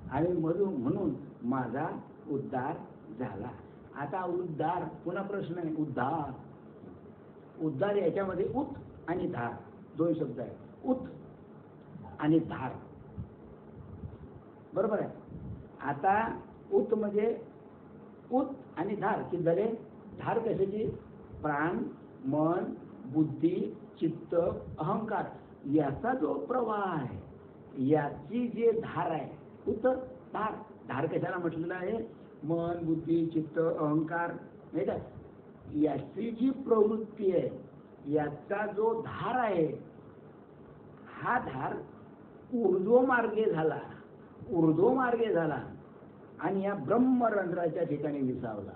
आणि म्हणून माझा उद्धार झाला. आता उद्धार, पुन्हा प्रश्न आहे. उद्धार याच्यामध्ये उत आणि धार दोन शब्द आहेत. उत आणि धार. बरोबर आहे. आता उत म्हणजे उत आणि धार की झाले. धार कशाची? प्राण, मन, बुद्धी, चित्त, अहंकार याचा जो प्रवाह आहे याची जे धार आहे उत धार. धार कशाला म्हटलेलं आहे? मन, बुद्धी, चित्त, अहंकार नाही का, याची जी प्रवृत्ती आहे याचा जो धार आहे हा धार ऊर्ध्व मार्गे झाला आणि या ब्रह्मरंध्राच्या ठिकाणी विसावला.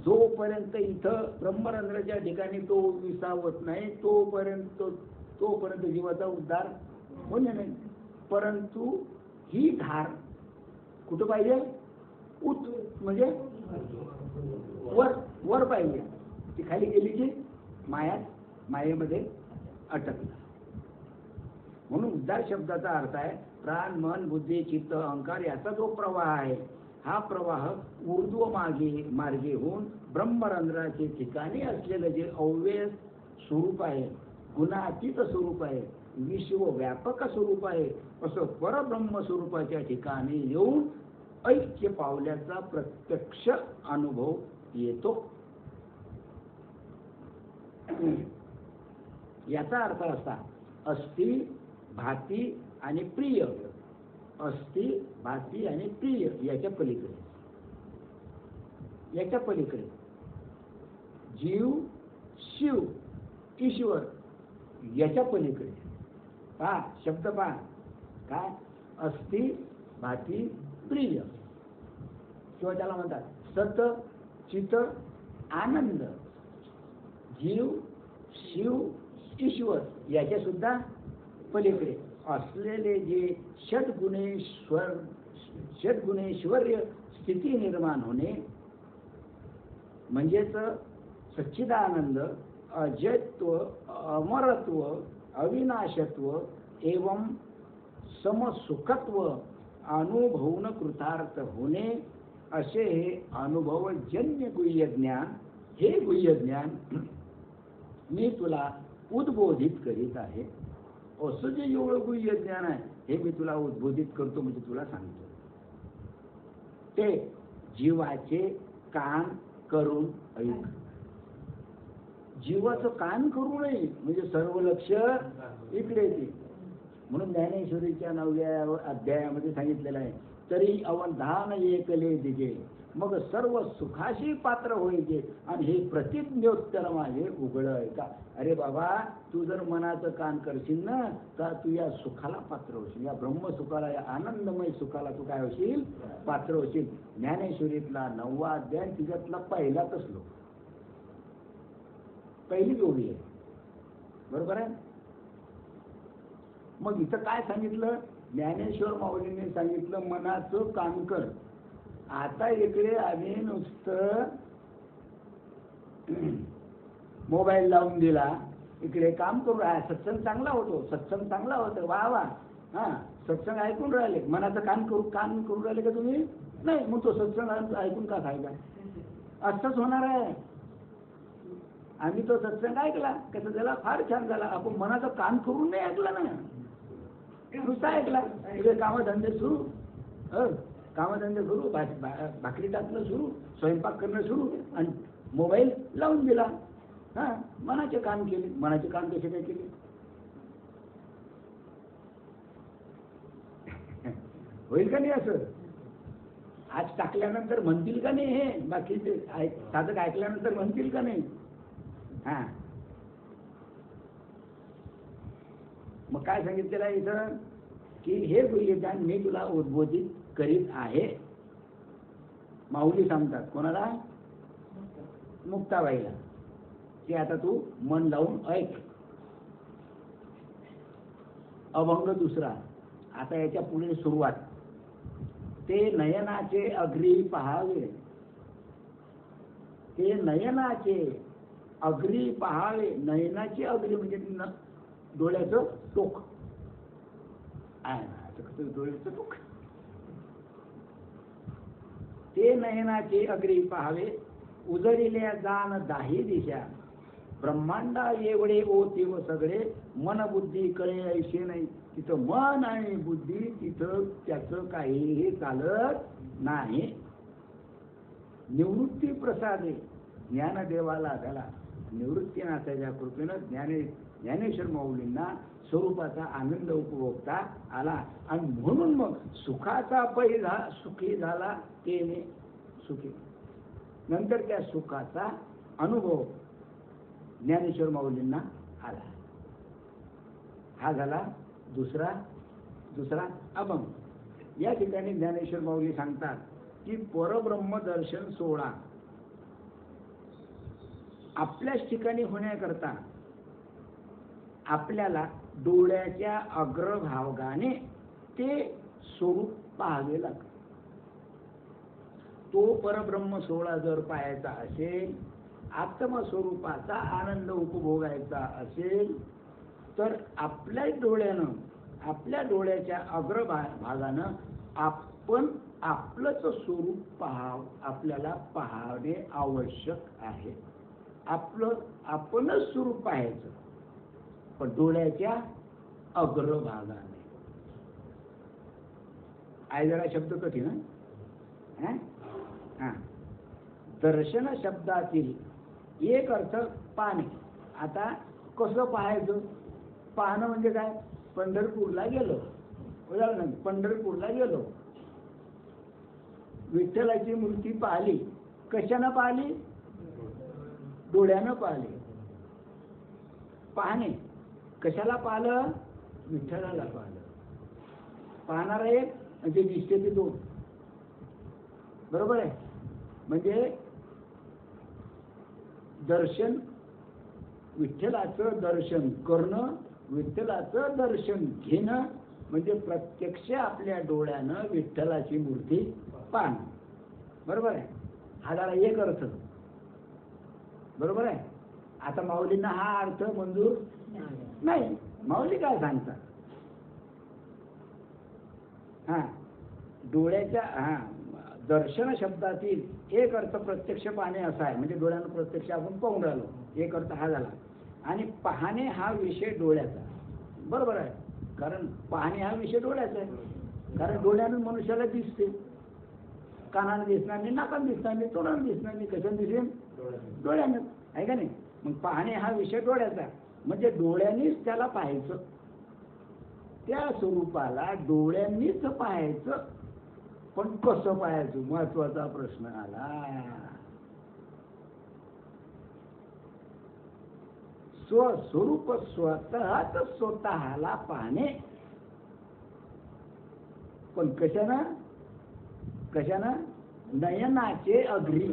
जोपर्यंत इथं ब्रह्मरंध्राच्या ठिकाणी तो विसावत नाही तोपर्यंत जीवाचा उद्धार होणे नाही. परंतु ही धार कुठं पाहिजे? उत म्हणजे वर पाहिजे. ती खाली गेली की मायेमध्ये अटकला. म्हणून उद्धार शब्दाचा अर्थ आहे प्राण, मन, बुद्धी, चित्त, अहंकार याचा जो प्रवाह आहे हा प्रवाह ऊर्ध्व मार्गे होऊन ब्रह्मरंध्राचे ठिकाणी असलेलं जे अव्यय स्वरूप आहे, गुणातीत स्वरूप आहे, विश्वव्यापक स्वरूप आहे, असं परब्रह्म स्वरूपाच्या ठिकाणी येऊन ऐक्य पावल्याचा प्रत्यक्ष अनुभव येतो. याचा अर्थ असा, अस्थि, भाती आणि प्रिय. अस्थि, भाती आणि प्रिय याच्या पलीकडे, याच्या पलीकडे जीव, शिव, ईश्वर याच्या पलीकडे. पहा शब्द, पहा काय, अस्थि, भाती, प्रिय, किंवा त्याला म्हणतात सत, चित, आनंद. जीव, शिव, ईश्वर याच्या सुद्धा पलीकडे असलेले जे षड्गुणेश्वर्य स्थिती निर्माण होणे, म्हणजेच सच्चिदानंद, अजयत्व, अमरत्व, अविनाशत्व एवं समसुखत्व अनुभवून कृतार्थ होणे, असे हे अनुभवजन्य गुह्य ज्ञान, हे गुह्य ज्ञान मी तुला उद्बोधित करीत आहे. असं जे एवढं गुह्य ज्ञान आहे हे मी तुला उद्बोधित करतो, म्हणजे तुला सांगतो. ते जीवाचे कान करून ऐक. जीवाचं कान करू नये म्हणजे सर्व लक्ष इकडे येते. म्हणून ज्ञानेश्वरीच्या 9व्या अध्यायामध्ये सांगितलेलं आहे, तरी अवधान एकले दिगे, मग सर्व सुखाशी पात्र होईचे. आणि हे प्रतिज्ञोत्तर माझे उघड आहे का. अरे बाबा, तू जर मनाचं कान करशील ना, तर तू या सुखाला पात्र होशील, या ब्रह्मसुखाला, या आनंदमय सुखाला तू काय होशील, पात्र होशील. ज्ञानेश्वरीतला 9वा अध्याय, तिच्यातला पहिलाच श्लोक, पहिली जोडी आहे, बरोबर आहे. मग इथं काय सांगितलं, ज्ञानेश्वर माऊलींनी सांगितलं मनाचं कान कर. आता इकडे आम्ही नुसतं मोबाईल लावून दिला, इकडे काम करू राहा. सत्संग चांगला होतो, सत्संग चांगला होतो, वा वा, हा सत्संग ऐकून राहिले, मनाचं कान करून राहिले का तुम्ही? नाही. मग तो सत्संग ऐकून का खायला? असंच होणार आहे. आम्ही तो सत्संग ऐकला, कसं झाला, फार छान झाला. आपण मनाचं कान करून नाही ऐकला ना, नुसता ऐकला. इकडे कामधंदे सुरू, कामधंदे सुरू, भाकरी टाकणं सुरू, स्वयंपाक करणं सुरू, आणि मोबाईल लावून दिला. हा, मनाचे काम केले. मनाचे काम कसे काय केले? होईल का नाही असं? आज टाकल्यानंतर म्हणतील का नाही हे बाकीचे साधक ऐकल्यानंतर म्हणतील का नाही? हा, मग काय सांगितलेलं आहे इथं की हे गुह्यज्ञान मी तुला उद्बोधित करीत आहे. माऊली सांगतात कोणाला? मुक्ताबाईला, की आता तू मन लावून ऐक. अभंग दुसरा. आता याच्या पुढे सुरुवात. ते नयनाचे अग्री पहावे, ते नयनाचे अग्री पहावे. नयनाचे अग्री म्हणजे डोळ्याचं टोक, डोळ्याचं टोक. ते नयनाचे अग्री पहावे, उजळिल्या जाण दाही दिशा. ब्रह्मांडा एवढे ओतीव सगळे, मन बुद्धी कळे ऐसे नाही. तिथं मन आणि बुद्धी, तिथं त्याचं काहीही चालत नाही. निवृत्ती प्रसादे, ज्ञानदेवाला झाला निवृत्तीनाथाच्या कृपेनं ज्ञानेश्वर माऊलींना स्वरूपाचा आनंद उपभोगता आला. आणि म्हणून मग सुखाचा सुखी झाला तेने सुखी. नंतर त्या सुखाचा अनुभव ज्ञानेश्वर माऊलींना आला. हा झाला दुसरा अभंग. या ठिकाणी ज्ञानेश्वर माऊली सांगतात की परब्रह्म दर्शन सोहळा आपल्याच ठिकाणी होण्याकरता आपल्याला डोळ्याच्या अग्रभागाने ते स्वरूप पाहावे लागते. तो परब्रह्म सोहळा जर पाहायचा असेल, आत्मस्वरूपाचा आनंद उपभोगायचा असेल, तर आपल्या डोळ्यानं, आपल्या डोळ्याच्या अग्रभागानं आपण आपलंच स्वरूप आपल्याला पाहणे आवश्यक आहे. आपणच स्वरूप पाहायचं, पण डोळ्याच्या अग्रभागाने. आहे जरा शब्द कठीण आहे. दर्शन शब्दातील एक अर्थ पाहणे. आता कसं पाहायचं? पाहणं म्हणजे काय? पंढरपूरला गेलो, उदाहरण पंढरपूरला गेलो, विठ्ठलाची मूर्ती पाहिली. कशानं पाहिली? डोळ्यानं पाहिली. पाहणे. कशाला पाहिलं? विठ्ठलाला पाहिलं. पाहणारा एक म्हणजे दिसते ते दोन. बरोबर आहे? म्हणजे दर्शन, विठ्ठलाचं दर्शन करणं, विठ्ठलाचं दर्शन घेणं म्हणजे प्रत्यक्ष आपल्या डोळ्यानं विठ्ठलाची मूर्ती पाहणं. बरोबर आहे? हा झाला एक अर्थ. बरोबर आहे? आता माऊलींना हा अर्थ मंजूर नाही. माऊली काय सांगतात? हा, डोळ्याच्या दर्शन शब्दातील एक अर्थ प्रत्यक्ष पाहणे असा आहे. म्हणजे डोळ्यानं प्रत्यक्ष आपण पाहून राहिलो, एक अर्थ हा झाला. आणि पाहणे हा विषय डोळ्याचा. बरोबर आहे? कारण पाहणे हा विषय डोळ्याचा आहे. कारण डोळ्यानं मनुष्याला दिसते. कानानं दिसणार नाही, नाकानं दिसणार नाही, तोंडानं दिसणार नाही. कशानं दिसेल? डोळ्यानं. आहे का नाही? मग पाहणे हा विषय डोळ्याचा. म्हणजे डोळ्यांनीच त्याला पाहायचं, त्या स्वरूपाला डोळ्यांनीच पाहायचं. पण कसं पाहायचं? महत्वाचा प्रश्न आला. स्वस्वरूप स्वतःच स्वतःला पाहणे. पण कशानं? कशानं? नयनाचे अग्री.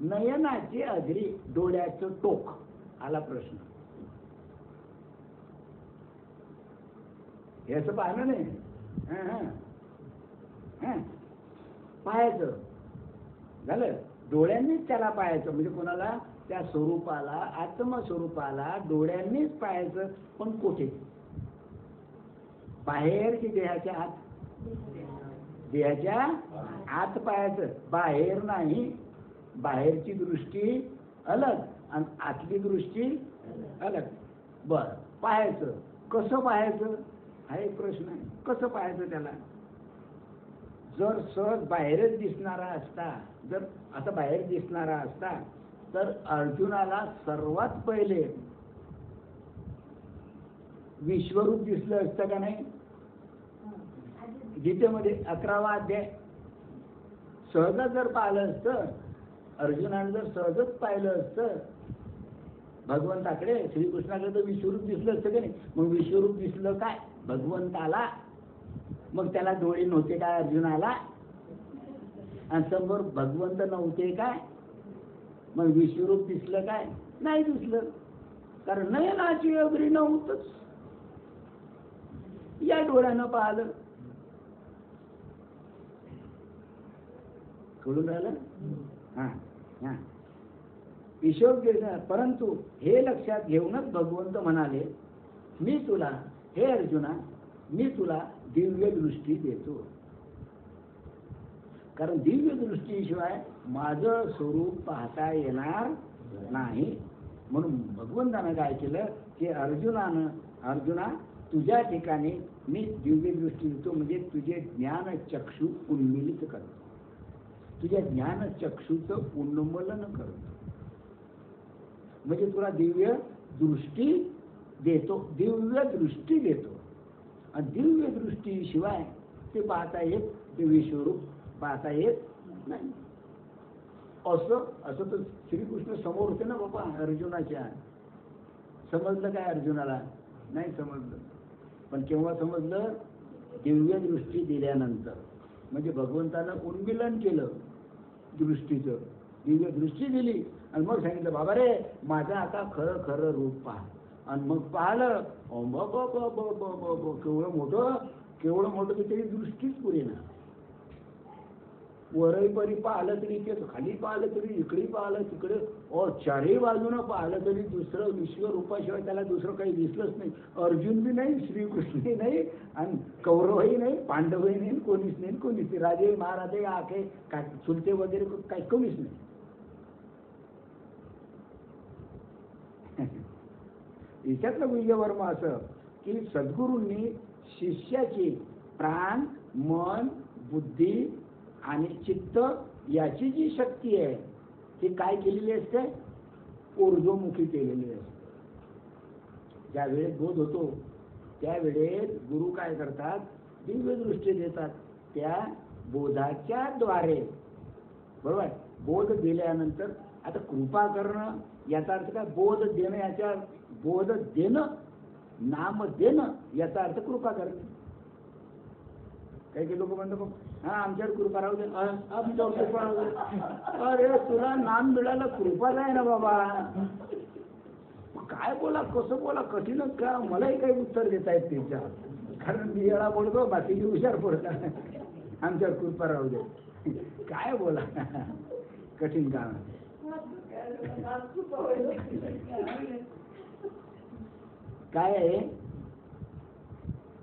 नयनाचे अग्री, डोळ्याचं टोक. आला प्रश्न. हे असं पाहणं नाही. पाहायचं झालं. डोळ्यांनीच त्याला पाहायचं. म्हणजे कोणाला? त्या स्वरूपाला, आत्मस्वरूपाला डोळ्यांनीच पाहायचं. पण कुठे? बाहेर की देहाच्या आत? देहाच्या आत पाहायचं, बाहेर नाही. बाहेरची दृष्टी अलग आणि आतली दृष्टी अलग. बर, पाहायचं. कसं पाहायचं हा एक प्रश्न आहे. कसं पाहायचं त्याला? जर सहज बाहेरच दिसणारा असता, जर आता बाहेर दिसणारा असता, तर अर्जुनाला सर्वात पहिले विश्वरूप दिसलं असतं का नाही? गीतेमध्ये 11वा अध्याय. सहजच जर पाहिलं असतं, अर्जुनाने जर सहजच पाहिलं असतं भगवंताकडे, श्रीकृष्णाकडे, तर विश्वरूप दिसलं असतं का नाही? मग विश्वरूप दिसलं काय? भगवंताला. मग त्याला डोळे नव्हते काय अर्जुनाला? आणि समोर भगवंत नव्हते काय? मग विश्वरूप दिसलं काय? नाही दिसलं. कारण नयनाची अग्री नव्हतंच. या डोळ्यानं पाहिलं. कळून राहिलं? हा. ईश्वर गिरणार. परंतु हे लक्षात घेऊनच भगवंत म्हणाले, मी तुला, हे अर्जुना, मी तुला दिव्य दृष्टी देतो. कारण दिव्य दृष्टीशिवाय माझं स्वरूप पाहता येणार नाही. म्हणून भगवंतानं काय केलं की अर्जुना तुझ्या ठिकाणी मी दिव्य दृष्टी देतो. म्हणजे तुझे ज्ञान चक्षु उन्मिलित करतो, तुझ्या ज्ञान चक्षुचं उन्मूलन करतो. म्हणजे तुला दिव्य दृष्टी देतो, दिव्य दृष्टी देतो. आणि दिव्य दृष्टीशिवाय ते पाहता येत, ते विश्वरूप पाहता येत नाही. असं तर श्रीकृष्ण समोर होते ना बाबा अर्जुनाच्या. समजलं काय अर्जुनाला? नाही समजलं. पण केव्हा समजलं? दिव्य दृष्टी दिल्यानंतर. म्हणजे भगवंतानं उन्मिलन केलं दृष्टीचं, दिव्य दृष्टी दिली आणि मग सांगितलं बाबा रे माझं आता खरं खरं रूप पहा. आणि मग पाहिलं, केवढं मोठं की तरी दृष्टीच पुरे ना. वरईपरी पाहिलं तरी, ते खाली पाहिलं तरी, इकडे पाहिलं तिकडे, चारही बाजूनं पाहिलं तरी दुसरं विश्वरूपाशिवाय त्याला दुसरं काही दिसलंच नाही. अर्जुन बी नाही, श्रीकृष्णही नाही, आणि कौरवही नाही, पांडवही नाही, कोणीच नाही, कोणीच. राजे महाराजे आखे काय चुलते वगैरे काही कोणीच नाही. याच्यातलं विजयवर्मा असं की सद्गुरूंनी शिष्याची प्राण, मन, बुद्धी आणि चित्त याची जी शक्ती आहे ती काय केलेली असते? ऊर्ध्वमुखी केलेली असते. ज्या वेळेत बोध होतो त्यावेळेस गुरु काय करतात, दिव्य दृष्टी देतात. त्या बोधाच्या द्वारे, बरोबर, बोध दिल्यानंतर आता कृपा करणं याचा अर्थ काय, बोध देणं, याच्या बोध देणं, नाम देणं याचा अर्थ कृपा करणे. काही काही लोक म्हणतात हा आमच्यावर कृपा राहू दे, आमच्यावर कृपा राहू दे. अरे तुला नाम मिळालं, कृपा आहे ना बाबा. काय बोला, कसं बोला, कठीणच का, मलाही काही उत्तर देता येत त्याच्या, कारण मी येळा बोलतो, बाकीची हुशार बोलतात. आमच्यावर कृपा राहू दे, काय बोला, कठीण काम. काय आहे,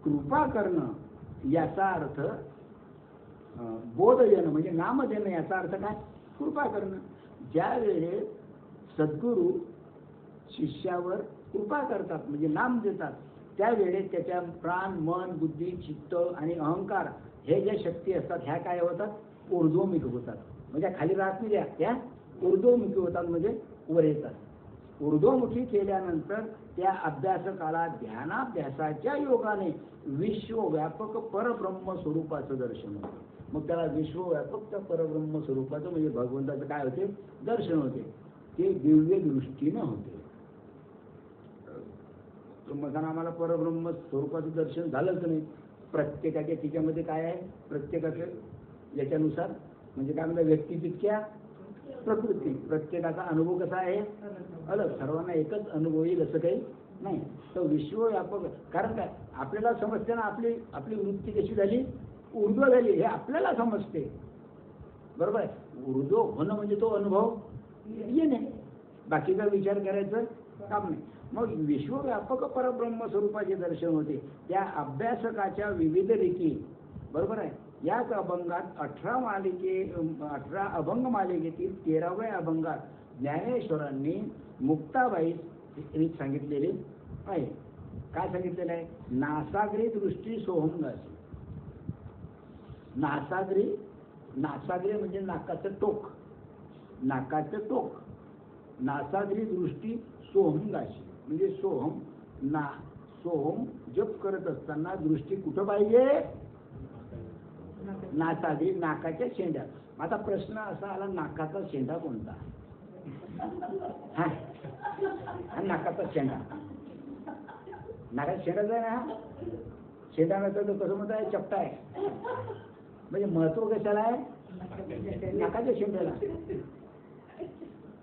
कृपा करणं याचा अर्थ बोध देणं म्हणजे नाम देणं, याचा अर्थ काय, कृपा करणं. ज्या वेळेस सद्गुरू शिष्यावर कृपा करतात म्हणजे नाम देतात, त्यावेळेस त्याच्या प्राण, मन, बुद्धी, चित्त आणि अहंकार हे ज्या शक्ती असतात ह्या काय होतात, ऊर्ध्वमुखी होतात. म्हणजे खाली राहत नाही, त्या ऊर्ध्वमुखी होतात, म्हणजे वर येतात. ऊर्ध्वमुखी केल्यानंतर त्या अभ्यासकाला ध्यानाभ्यासाच्या योगाने विश्वव्यापक परब्रह्म स्वरूपाचं दर्शन होतं. मग त्याला विश्वव्यापक त्या परब्रह्म स्वरूपाचं म्हणजे भगवंताचं काय होते, दर्शन होते. ते दिव्य दृष्टीनं होते. मग आम्हाला परब्रह्म स्वरूपाचं दर्शन झालंच नाही. प्रत्येकाच्या तिच्यामध्ये काय आहे, प्रत्येकाचं याच्यानुसार म्हणजे काय म्हणतात, व्यक्ती तितक्या प्रकृती, प्रत्येकाचा अनुभव कसा आहे, अलग. सर्वांना एकच अनुभव येईल असं काही नाही. तर विश्वव्यापक, कारण काय आपल्याला समजते ना, आपली आपली वृत्ती कशी झाली, ऊर्ध्व झाली, हे आपल्याला समजते, बरोबर आहे. ऊर्ध्व होणं म्हणजे तो अनुभव येणे, बाकीचा विचार करायचं काम नाही. मग विश्वव्यापक परब्रह्म स्वरूपाचे दर्शन होते. त्या अभ्यासकाच्या विविध रीती, बरोबर आहे. याच अभंगात 18 अभंग मालिकेतील 13व्या अभंगात ज्ञानेश्वरांनी मुक्ताबाई रीत सांगितलेली आहे. काय सांगितलेलं आहे, नासाग्री दृष्टी सोहंगाची. नासाग्री म्हणजे नाकाचं टोक, नाकाचं टोक. नासाग्री दृष्टी सोहंगाची म्हणजे सोहम जप करत असताना दृष्टी कुठं पाहिजे, नासाग्री, नाकाच्या शेंड्यात. आता प्रश्न असा आला, नाकाचा शेंडा कोणता, हा नाकाचा शेंडा, नाकाचा शेंडाच आहे ना. शेंडा नसेल तर कसं म्हणत आहे, चपटा आहे. म्हणजे महत्व कशाला आहे, नाकाच्या शेंड्याला,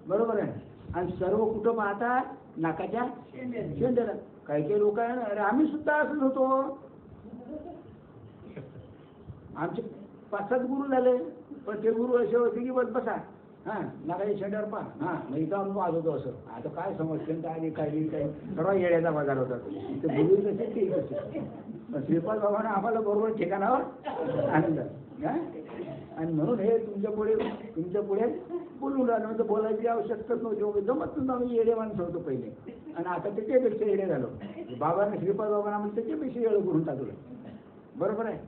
बरोबर आहे. आणि सर्व कुठं पाहतात, नाकाच्या शेंड्याला. काही काही लोक आहे ना, अरे आम्ही सुद्धा असंच होतो. आमचे 5-7 गुरु झाले, पण ते गुरु असे होते की बस बसा, हा नाकाच्या शेंड्यावर पहा, हा मग इथं अनुभव आलो होतो असं. आता काय समजते, काय काही सर्व येड्याचा बाजार होता. ते गुरु कसे ते कसे, श्रीपाद बाबांना आम्हाला बरोबर ठिकाणावर आणलं. आणि म्हणून हे तुमच्या पुढे बोलून राहिलं, म्हणजे बोलायची आवश्यकताच नव्हती. जमत नव्हतं, आम्ही येडे माणसं होतो पहिले, आणि आता त्याच्यापेक्षा येडे झालो. बाबांना, श्रीपाद बाबांना म्हणजे त्याच्यापेक्षा येडं करून टाकलं, बरोबर आहे.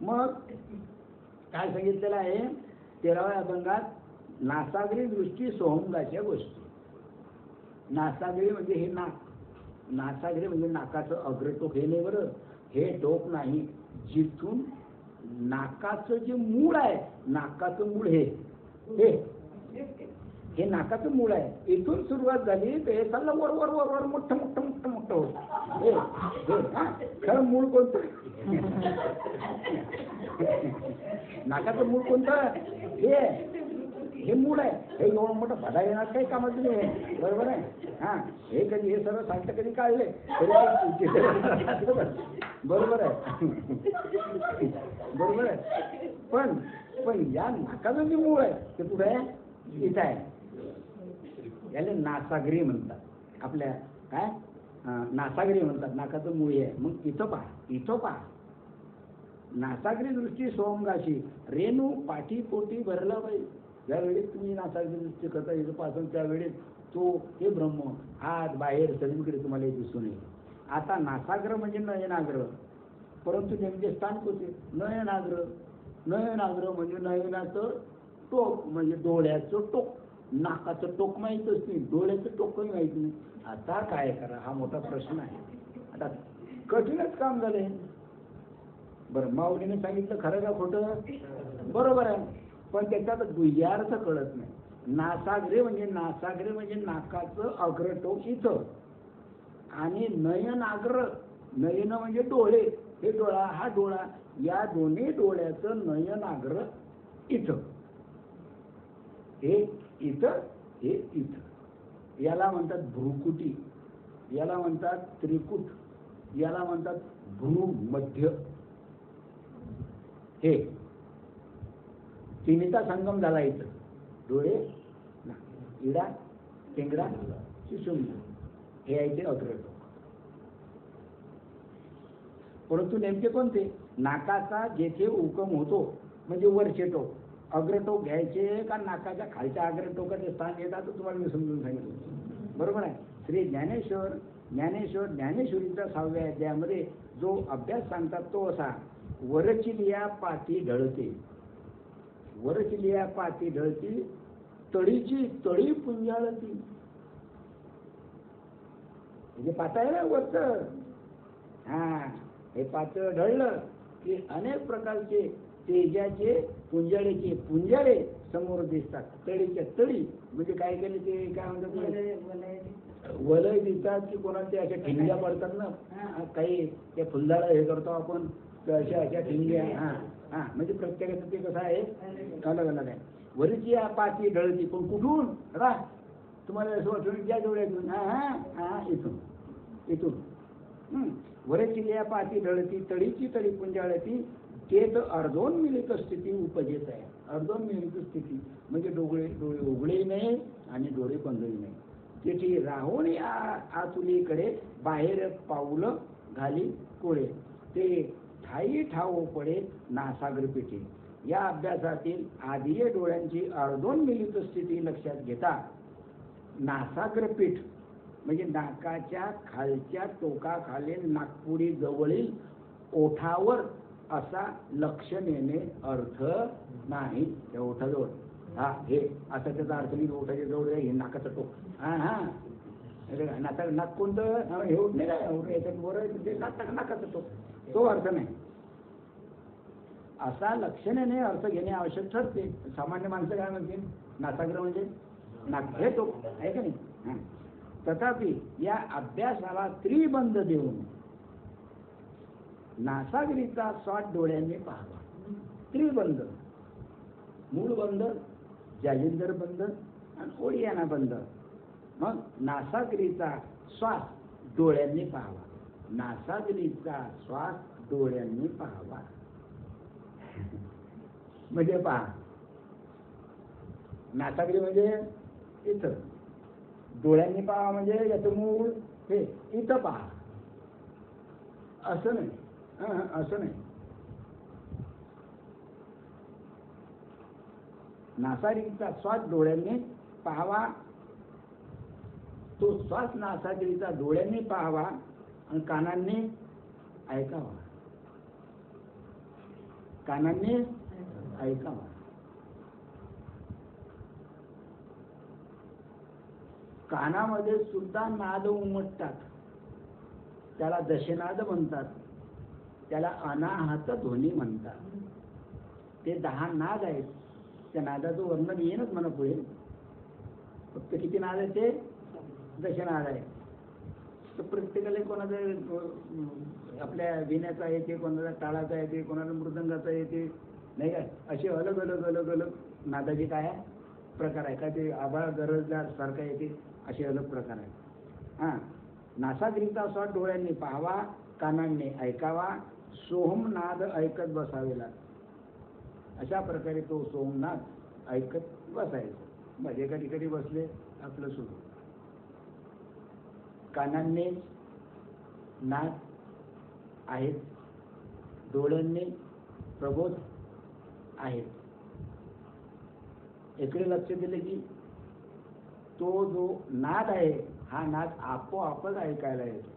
मग काय सांगितलेलं आहे 13व्या अभंगात, नासाग्री दृष्टी सोहंगाच्या गोष्टी. नासाग्री म्हणजे हे नाक, नासाग्री म्हणजे नाकाचं अग्रटोक, हे नाही बरं, हे टोक नाही, जिथून नाकाचं जे मूळ आहे, नाकाचं मूळ हे नाकाचं मूळ आहे. इथून सुरुवात झाली तर हे चाललं वर वर वर वर मोठं मोठं मोठं मोठं होत. हे खरं मूळ कोणतं, नाकाचं मूळ कोणतं, हे मूळ आहे. हे एवढं मोठं भदा येणार काही कामाचं नाही, बरोबर आहे. हा हे कधी, हे सर्व सांगतं कधी काढले बरोबर आहे, बरोबर आहे. पण या नाकाचं जे मूळ आहे ते पुढे इथं आहे, याला नासाग्री म्हणतात. आपल्या काय नासाग्री म्हणतात, नाकाचं मूळ आहे. मग इथं पहा नासाग्री दृष्टी सोमगाशी, रेणू पाठी पोटी भरला पाहिजे. ज्यावेळेस तुम्ही नासाग्री दृष्टी करता इथं पासून, त्यावेळेस तो हे ब्रह्म आत बाहेर सगळीकडे तुम्हाला हे दिसून येईल. आता नासाग्र म्हणजे नयनाग्र, परंतु नेमके स्थान कोणते, नयनाग्र. नयनाग्र म्हणजे नयनाचं टोक, म्हणजे डोळ्याचं टोक. नाकाचं टोक माहीतच नाही, डोळ्याचं टोकही माहीत नाही. आता काय करा हा मोठा प्रश्न आहे. आता कठीणच काम झाले. बरं, माऊलीने सांगितलं खरं का खोटं? बरोबर आहे, पण त्याच्यात गुह्यार्थ कळत नाही. नासाग्रे म्हणजे नाकाचं अग्रटोक इथं, आणि नयनाग्र, नयन म्हणजे डोळे, हे डोळा हा डोळा, या दोन्ही डोळ्याचं नयनाग्र इथं, हे इथं, हे इथं. याला म्हणतात भ्रुकुटी, याला म्हणतात त्रिकुट, याला म्हणतात भ्रूमध्य. हे तिन्हीचा संगम झाला इथं. डोळे, इडा, टेंगडा, सुषुम्ना, हे आहे ते अग्रटोक. परंतु नेमके कोणते? नाकाचा जेथे उगम होतो म्हणजे वरचे टोक, अग्रटोक घ्यायचे का नाकाच्या खालच्या अग्रटोकाचे स्थान येतात, तुम्हाला मी समजून सांगितलं. बरोबर आहे. श्री ज्ञानेश्वरीचा 6व्या अध्यायामध्ये जो अभ्यास सांगतात तो असा: वरचिलिया पाती ढळते, वरचिलिया पाती ढळती, तळीची तळी पुंजाळती. म्हणजे पाता आहे ना वरचं, हा, हे पातळ ढळलं की अनेक प्रकारचे तेजाचे पुंजाळे समोर दिसतात. तळीच्या तळी म्हणजे काय केले ते काय म्हणतात, वलय दिसतात की कोणाच्या अशा ठिंग्या पडतात ना, काही ते फुलझाड हे करतो आपण अशा ठिंग्या. हा, म्हणजे प्रत्येकाचं ते कसं आहे, अलग अलग आहे. वरची पाती ढळती, पण कुठून? तुम्हाला असं वाटून ज्या डोळ्यातून, इथून. वरचिलिया पाती ढळती, तळीची तळी पुंजाळती, तेच अर्धोन्मिलित स्थिती उपजेत आहे. अर्धोन्मिलित स्थिती म्हणजे डोळे उघडे नाही आणि डोळे बंदही नाही. तेथे राहून आतुलीकडे बाहेर पाऊल घाली कोळे, ते ठाई ठाव पडे नासाग्र पेठे. या अभ्यासातील आधीय डोळ्यांची अर्धोन्मिलित स्थिती लक्षात घेता नासाग्र पीठ म्हणजे नाकाच्या खालच्या टोकाखाली नागपुडी जवळील ओठावर असा लक्षणेने अर्थ नाही. त्या ओठाजवळ, हा, हे असा त्याचा अर्थ नाही. ओठाच्या जवळ हे नाकाचा टोक, नाक कोणतं हे उठ नाही काय याच्यात बोर नाकाचा टोक, तो अर्थ नाही. असा लक्षणेने अर्थ घेणे आवश्यक ठरते. सामान्य माणसं काय म्हणतील, नासाग्र म्हणजे नाक, हे टोक आहे का नाही. तथापि या अभ्यासाला त्रिबंध देऊन नासागरीचा स्वाद डोळ्यांनी पाहावा. त्रिबंध, मूळ बंद, जालिंदर बंद आणि ओडियाना बंद. मग नासागरीचा श्वास डोळ्यांनी पाहावा. नासागरीचा श्वास डोळ्यांनी पाहावा म्हणजे पहा, नासागरी म्हणजे इथं, डोळ्यांनी पहा म्हणजे याचं मूळ हे इथं पहा, असं नाही. असं नाही. नासागरीचा श्वास डोळ्यांनी पाहावा. तो श्वास नासागरीचा डोळ्यांनी पाहावा आणि कानांनी ऐकावा. कानांनी ऐकावा. कानामध्ये सुद्धा नाद उमटतात, त्याला दशनाद म्हणतात, त्याला अनाहत ध्वनी म्हणतात. ते 10 नाद आहेत. त्या नादाचं वर्णन येईनच म्हणा पुढे. फक्त किती नाद आहेत ते? दशनाद आहे. तर प्रत्येकाला कोणाचा आपल्या विण्याचा येते, कोणाला टाळाचा येते, कोणाला मृदंगाचा येते, नाही काय, असे अलग अलग अलग अलग नादाचे काय प्रकार आहे का. ते आभाळ गरजदार सारखा येते, असे अलग प्रकार आहेत. नासागरीचा स्वाद डोळ्यांनी पाहावा, कानांनी ऐकावा, सोमनाद ऐकत बसावे लागते. अशा प्रकारे तो सोमनाद ऐकत बसायचं. मध्ये कधी कधी बसले आपलं सुरू. कानांनी नाद आहेत, डोळ्यांनी प्रबोध आहेत. इकडे लक्ष दिले की तो जो नाद आहे हा नाद आपोआपच ऐकायला येतो.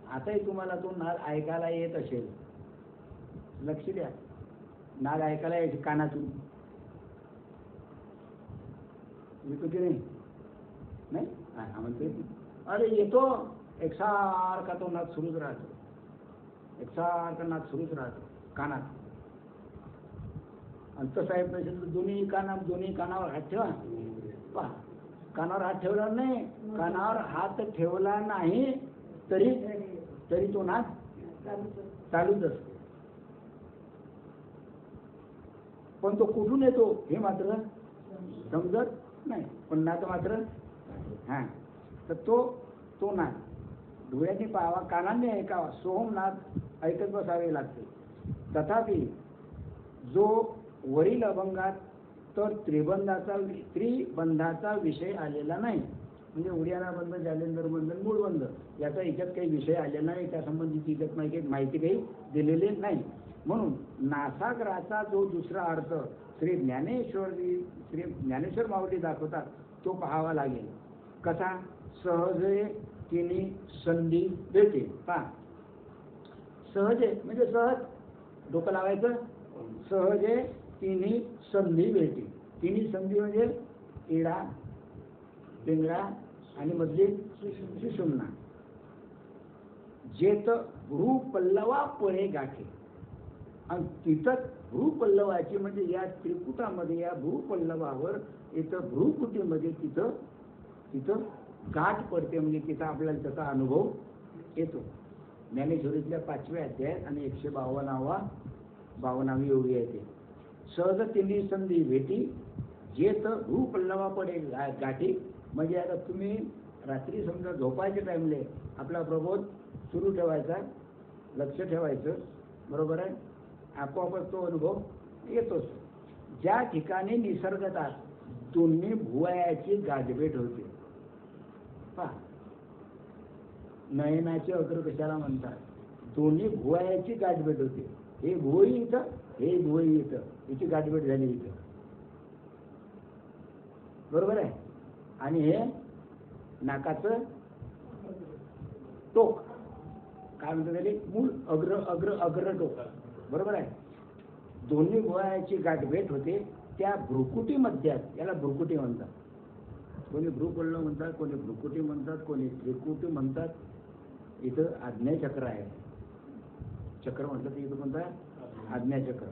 आताही तुम्हाला तो नाद ऐकायला येत असेल, लक्ष द्या. नाद ऐकायला यायचे कानातून, येतो की नाही? म्हणते अरे येतो, एकसारखा तो नाद सुरूच राहतो, एकसारखा नाद सुरूच राहतो कानात. अंतसाहेब दोन्ही कानावर हात ठेवा. पहा, कानावर हात ठेवला नाही, कानावर हात ठेवला नाही तरी तरी तो नाद चालूच असतो. पण तो कुठून येतो हे मात्र समजत नाही, पण नाद मात्र तर तो नाद डोळ्यांनी पाहावा, कानांनी ऐकावा, सोमनाद ऐकत बसावे लागते. तथापि जो वरील अभंगात तर त्रिबंधाचा विषय आलेला नाही, म्हणजे उड्याणा बंध, जालेंदर बंधन, मूळबंध याचा याच्यात काही विषय आलेला नाही, त्या संबंधीची याच्यात माहिती काही दिलेली नाही. म्हणून नासागराचा जो दुसरा अर्थ श्री ज्ञानेश्वर माऊली दाखवतात तो पाहावा लागेल. कसा? सहजे तिन्ही संधी भेटे. पहा, सहजे म्हणजे सहज डोकं लावायचं, सहजे तिन्ही संधी भेटे. तिन्ही संधी म्हणजे इडा, पिंगळा आणि मधली सुषुम्ना. जेत भ्रूपल्लवा पळे गाठे. आणि तिथं भ्रूपल्लवाची म्हणजे या त्रिकुटामध्ये या भ्रूपल्लवावर इथं भ्रूकुटीमध्ये तिथं गाठ पडते, म्हणजे तिथं आपल्याला त्याचा अनुभव येतो. ज्ञानेश्वरीतल्या 5व्या अध्यायात आणि 152वी ओळी येते. सहज तिन्ही संधी भेटी, जेत भ्रूपल्लवा पडे गाठी. म्हणजे आता तुम्ही रात्री समजा झोपायच्या टाइमले आपला प्रबोध सुरू ठेवायचा, लक्ष ठेवायचं, बरोबर आहे, आपोआपच तो अनुभव येतोच. ज्या ठिकाणी निसर्गतात दोन्ही भुवयाची गाठभेट होते. पहा, नयनाचे अग्र कशाला म्हणतात? दोन्ही भुवयाची गाठभेट होते. हे भुवई इथं, हे भुवई इथं, याची गाठभेट झाली इथं, बरोबर आहे. आणि हे नाकाचं टोक काय म्हणतात त्याला? मूळ अग्र टोक, बरोबर आहे. दोन्ही भुवयाची गाठभेट होते त्या भ्रुकुटी मध्यात, याला भ्रुकुटी म्हणतात. कोणी भ्रूपल्लव म्हणतात, कोणी भ्रुकुटी म्हणतात, कोणी त्रिकुटी म्हणतात. इथं आज्ञाचक्र आहे, चक्र म्हटलं तर इथं म्हणतात आज्ञाचक्र.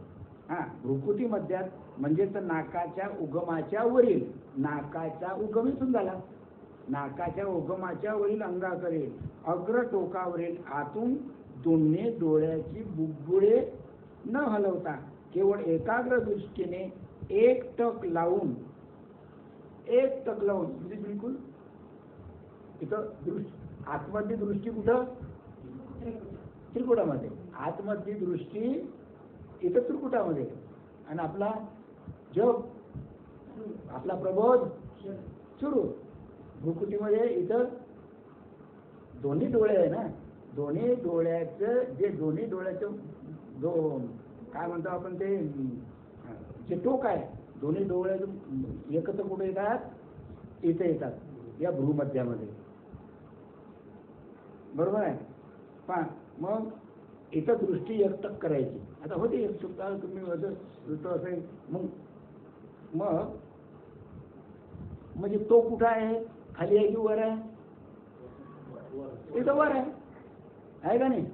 भ्रुकुटी मध्यात म्हणजे तर नाकाच्या उगमाच्या वरील, नाकाचा उगम इथून झाला, नाकाच्या उगमाच्या वरील अंगाकडे अग्र टोकावरील आतून दोन्ही डोळ्याची बुब्बुळे न हलवता केवळ एकाग्र दृष्टीने एक टक लावून म्हणजे बिलकुल इथं आतमधली दृष्टी कुठं? त्रिकुटामध्ये. आतमधली दृष्टी इथं त्रिकुटामध्ये, आणि आपला जप, आपला प्रबोध सुरू भ्रुकुटीमध्ये. इथं दोन्ही डोळे आहे ना, दोन्ही डोळ्याचं जो काय म्हणतो आपण ते जे टोक आहे, दोन्ही डोळ्याचं एकत्र कुठे येतात? इथे येतात, या भ्रूमध्यामध्ये, बरोबर आहे. पण मग इथं दृष्टी एकटक करायची. आता होते एक सुद्धा तुम्ही असेल, मग म्हणजे तो कुठं आहे? खाली आहे की वर आहे? इथं वर आहे का नाही?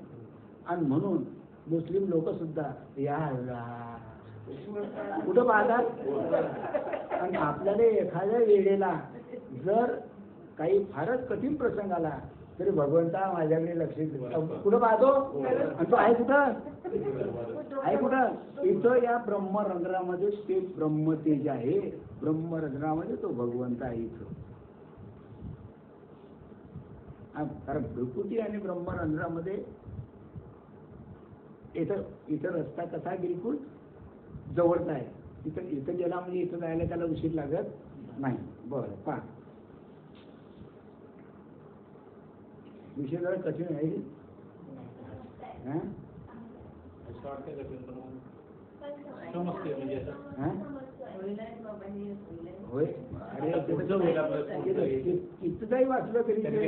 आणि म्हणून मुस्लिम लोक सुद्धा या कुठं पाहतात? आणि आपल्याला एखाद्या वेळेला जर काही फारच कठीण प्रसंग आला तरी भगवंता माझ्याकडे लक्ष कुठं पाहतो? आणि तो आहे कुठं? आहे कुठं? इथं या ब्रह्मरंध्रामध्ये ते ब्रह्मतेज आहे, ब्रह्मरंध्रामध्ये तो भगवंत आहे इथं. कारण भ्रुकुटी आणि ब्रह्मरंध्रामध्ये इथं रस्ता कसा बिलकुल जवळचा आहे. इथं गेला म्हणजे इथं जायला त्याला उशीर लागत नाही. बरं, पहा, विषय जरा कठीण आहे. होय, अरे कितीदाही वाचलं तरी धीरे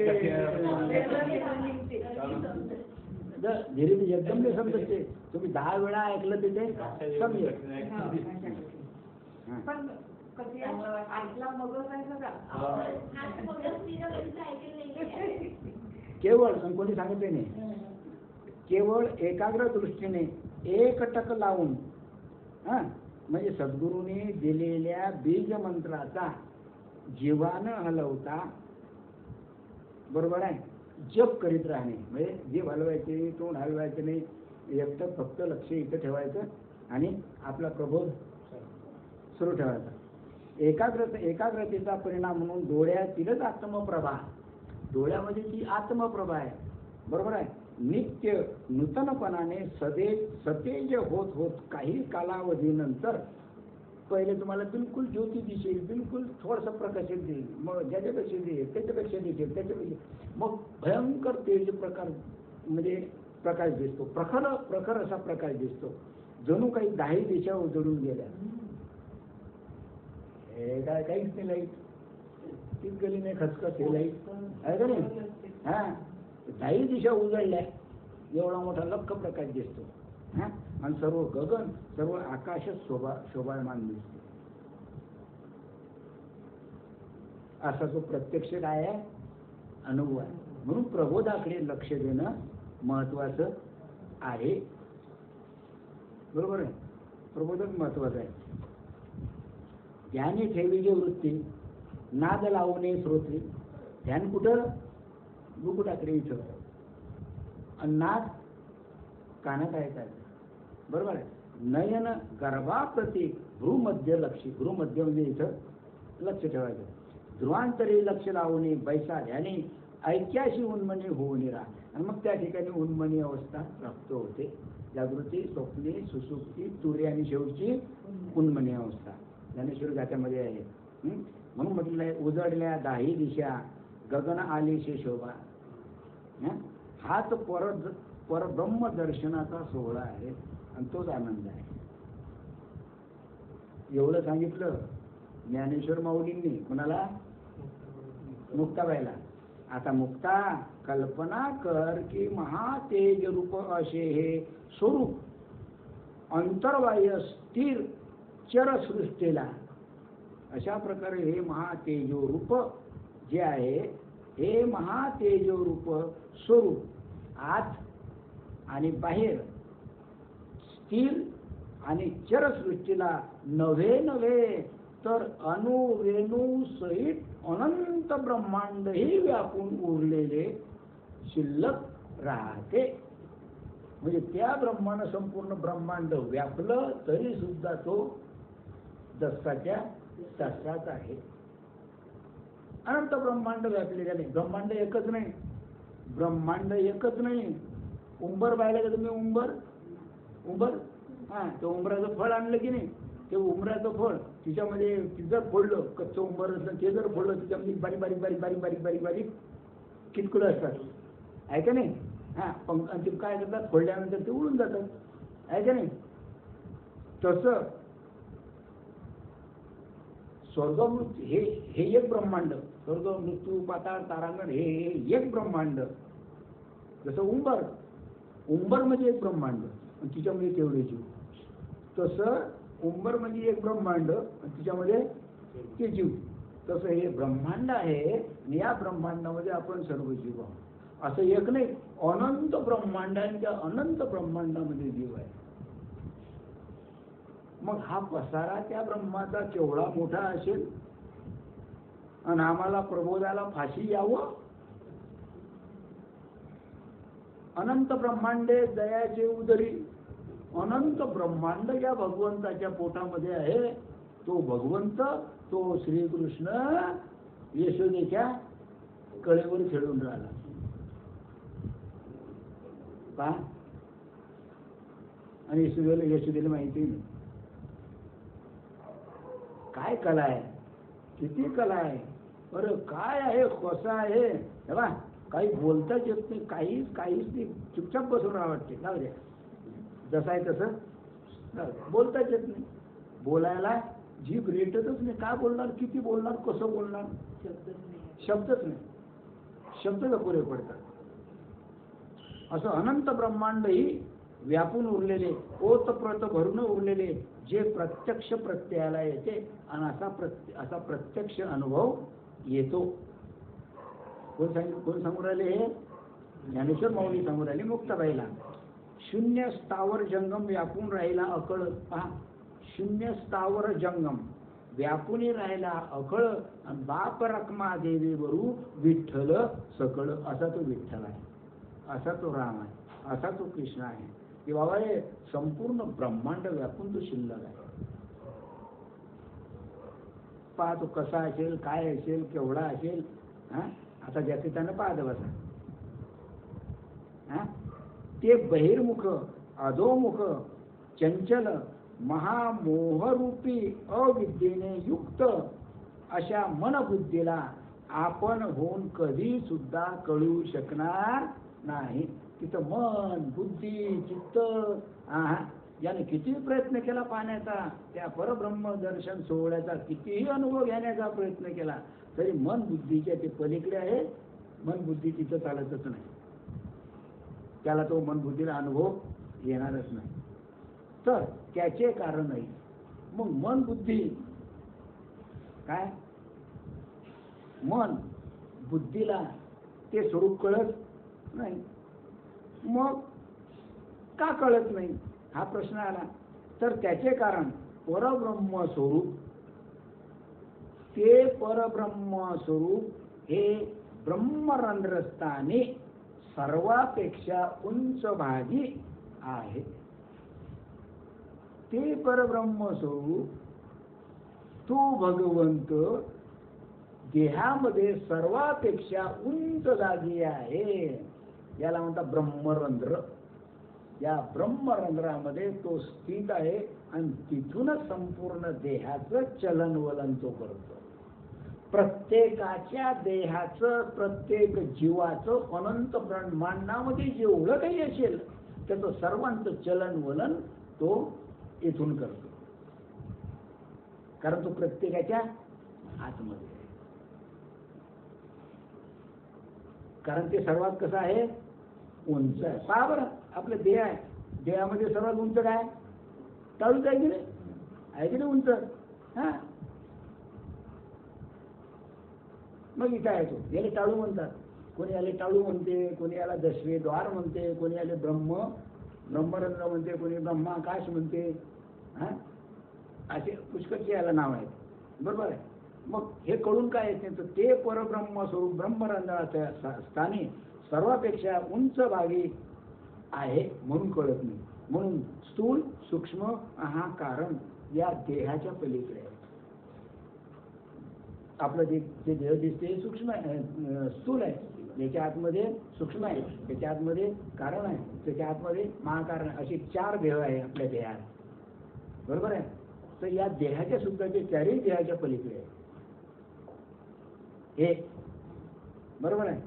धीरे एकदम नाही समजत. ते तुम्ही 10 वेळा ऐकलं तिथे समजेल. केवळ कोणी सांगितले नाही, केवळ एकाग्र दृष्टीने एकटक लावून म्हणजे सद्गुरूंनी दिलेल्या बीज मंत्राचा जीवानं हलवता, बरोबर आहे, जप करीत राहणे. म्हणजे जीव हलवायचे, तोंड हलवायचे नाही, एकटं फक्त लक्ष इथं ठेवायचं आणि आपला प्रबोध सुरू ठेवायचा. एकाग्रतेचा परिणाम म्हणून डोळ्यातीलच आत्मप्रभा, डोळ्यामध्ये ती आत्मप्रभा आहे, बरोबर आहे, नित्य नूतनपणाने सतेज होत होत काही कालावधीनंतर पहिले तुम्हाला बिलकुल ज्योती दिसेल, बिलकुल थोडासा प्रकाश देईल, मग ज्याच्यापेक्षा देईल त्याच्यापेक्षा दिसेल, त्याच्यापेक्षा मग भयंकर तेज प्रकार म्हणजे प्रकाश दिसतो, प्रखर असा प्रकाश दिसतो, जणू काही 10 दिशा उजळून गेल्या. हे काय काहीच नाही, लाईट तीच गेली नाही, खचखच हे लाईट आहे का नाही. 10 दिशा उजळल्या, एवढा मोठा लख्ख प्रकाश दिसतो. आणि सर्व गगन, सर्व आकाश शोभायमान दिसते. असा तो प्रत्यक्ष काय आहे, अनुभव आहे. म्हणून प्रबोधाकडे लक्ष देणं महत्वाचं आहे, बरोबर आहे, प्रबोधक महत्वाचं आहे. ध्यानी ठेविली वृत्ती, नाद लावणे श्रोत्री. ध्यान कुठं, मुकुटाकडे इथं, आणि नाद कानात ऐकायचं, बरोबर आहे. नयन गर्भाप्रती भ्रूमध्य लक्ष, भ्रूमध्य म्हणजे इथं लक्ष ठेवायचं. ध्रुवांतरी लक्ष लावणे बैसा ध्यानी, ऐक्याशी उन्मनी होऊन राहा. आणि मग त्या ठिकाणी उन्मनी अवस्था प्राप्त होते. जागृती, स्वप्ने, सुसुप्ती, तुरी आणि शेवटची उन्मनी अवस्था ज्ञानेश्वर गाथ्यामध्ये आहे. म्हणून म्हटलेलं आहे, उजळल्या 10 दिशा गगन आलीशे शोभा. हाच परब्रह्म दर्शनाचा सोहळा आहे आणि तोच आनंद आहे. एवढं सांगितलं ज्ञानेश्वर माऊलींनी कोणाला, मुक्ताबाईला. आता मुक्ता कल्पना कर की महातेज रूप असे हे स्वरूप अंतर्बाह्य स्थिर चरसृष्टीला. अशा प्रकारे हे महातेजो रूप जे आहे, हे महातेजो रूप स्वरूप आत आणि बाहेर स्थिर आणि चरसृष्टीला नव्हे तर अणुरेणू सहित अनंत ब्रह्मांडही व्यापून उरलेले शिल्लक राहते. म्हणजे त्या ब्रह्मांड, संपूर्ण ब्रह्मांड व्यापलं तरी सुद्धा तो दस्ताच्या तसाच आहे. अनंत ब्रह्मांड व्यापलेले नाही. ब्रह्मांड एकच नाही, ब्रह्मांड एकच नाही. उंबर पाहिलं का तुम्ही, उंबर ते उंबराचं फळ आणलं की नाही, ते उंबराचं फळ तिच्यामध्ये जर फोडलं, कच्चं उंबर असलं ते जर फोडलं, तिच्यामध्ये बारीक बारीक बारीक बारीक बारीक बारीक बारीक किटकुलं असतात, आहे का नाही. आणि ते काय करतात, फोडल्यानंतर ते उडून जातात, आहे का नाही. तसं स्वर्गमृत्यू हे एक ब्रह्मांड, स्वर्ग मृत्यू पाताळ तारांगण हे एक ब्रह्मांड. जसं उंबर म्हणजे एक ब्रह्मांड आणि तिच्यामध्ये तेवढे जीव, तसं उंबर म्हणजे एक ब्रह्मांड आणि तिच्यामध्ये ते जीव. तसं हे ब्रह्मांड आहे आणि या ब्रह्मांडामध्ये आपण सर्व जीव आहोत. असं एक नाही, अनंत ब्रह्मांड आहे, त्या अनंत ब्रह्मांडामध्ये जीव आहे. मग हा पसारा त्या ब्रह्माचा केवढा मोठा असेल आणि आम्हाला प्रबोधाला फाशी यावं. अनंत ब्रह्मांडे दयाचे उदरी, अनंत ब्रह्मांड या भगवंताच्या पोटामध्ये आहे. तो भगवंत, तो श्रीकृष्ण यशोदेच्या कळेवर खेळून राहिला. पहा, आणि यशोदेला माहिती नाही काय कला आहे, किती कला आहे, बरं काय आहे, कसं आहे. तेव्हा काही बोलताच येत नाही, काहीच नाही, चुपचाप बसून राहा वाटते. जाऊ द्या, जसं आहे तसं बोलताच येत नाही. बोलायला जीभ रेटतच नाही. काय बोलणार, किती बोलणार, कसं बोलणार, शब्दच नाही, शब्द पुरे पडतात. असं अनंत ब्रह्मांडही व्यापून उरलेले, ओतप्रत भरून उरलेले जे प्रत्यक्ष प्रत्ययाला येते आणि असा प्रत्यक्ष अनुभव येतो. कोण सांगून राहिले? हे ज्ञानेश्वर माऊली सांगून राहिले मुक्ताबाईला. शून्य स्थावर जंगम व्यापून राहिला अकळ. पहा, शून्य स्थावर जंगम व्यापुनी राहिला अकळ आणि बाप रखमा देवी वरू विठ्ठल सकळ. असा तो विठ्ठल आहे, असा तो राम आहे, असा तो कृष्ण आहे की बाबा हे संपूर्ण ब्रह्मांड व्यापून तो शिल्लक आहे. पहा तो कसा असेल, काय असेल, केवढा असेल. आता ज्याचे त्यानं पाहत बसा. ते बहिर्मुख अधोमुख चंचल महामोहरूपी अविद्येने युक्त अशा मनबुद्धीला आपण होऊन कधी सुद्धा कळू शकणार नाही. तिथं मन, बुद्धी, चित्त याने किती प्रयत्न केला पाहण्याचा, त्या परब्रह्म दर्शन सोहळ्याचा कितीही अनुभव घेण्याचा प्रयत्न केला तरी मन बुद्धीच्या ते पलीकडे आहे. मन बुद्धी तिथं चालतच नाही, त्याला तो मन बुद्धीला अनुभव येणारच नाही. तर त्याचे कारण नाही. मग मन बुद्धी काय, मन बुद्धीला ते स्वरूप कळत नाही. मग का कळत नाही हा प्रश्न आला. तर त्याचे कारण परब्रह्म स्वरूप, ते परब्रह्म स्वरूप हे ब्रह्मरंध्रस्थानी सर्वापेक्षा उंच भागी आहे. ते परब्रह्म स्वरूप तो भगवंत देहामध्ये सर्वापेक्षा उंच जागी आहे. याला म्हणतात ब्रह्मरंध्र. या ब्रह्मरंध्रामध्ये तो स्थित आहे आणि तिथूनच संपूर्ण देहाचं चलनवलन तो करतो. प्रत्येकाच्या देहाचं, प्रत्येक जीवाचं अनंत ब्रह्मांडामध्ये जेवढं काही असेल त्याचं सर्वांचं चलनवलन तो इथून करतो. कारण तो प्रत्येकाच्या आतमध्ये आहे. कारण ते सर्वात कसं आहे, उंच आहे. पहा बरं, आपलं देह आहे, देहामध्ये सर्वात उंच काय, टाळूच आहे की नाही, आहे की नाही उंच. मग इथं आहे तो, याला टाळू म्हणतात. कोणी याला टाळू म्हणते, कोणी याला दशवे द्वार म्हणते, कोणी याला ब्रह्मरंध्र म्हणते, कोणी ब्रह्माकाश म्हणते. असे पुष्कळचे याला नाव आहेत, बरोबर आहे. मग हे कळून काय येत नाही, तर ते परब्रह्म स्वरूप ब्रह्मरंध्राच्या स्थानी सर्वापेक्षा उंच भागी आहे म्हणून कळत नाही. म्हणून स्थूल सूक्ष्म हा कारण या देहाच्या पलीकडे आहे. आपलं जे देह दिसते सूक्ष्म आहे, स्थूल आहे, त्याच्या आतमध्ये सूक्ष्म आहे, त्याच्या आतमध्ये कारण आहे, त्याच्या आतमध्ये महाकारण, असे 4 देह आहे आपल्या देहात, बरोबर आहे. तर या देहाच्या सुद्धा ते 4ही देहाच्या पलीकडे आहे हे, बरोबर आहे.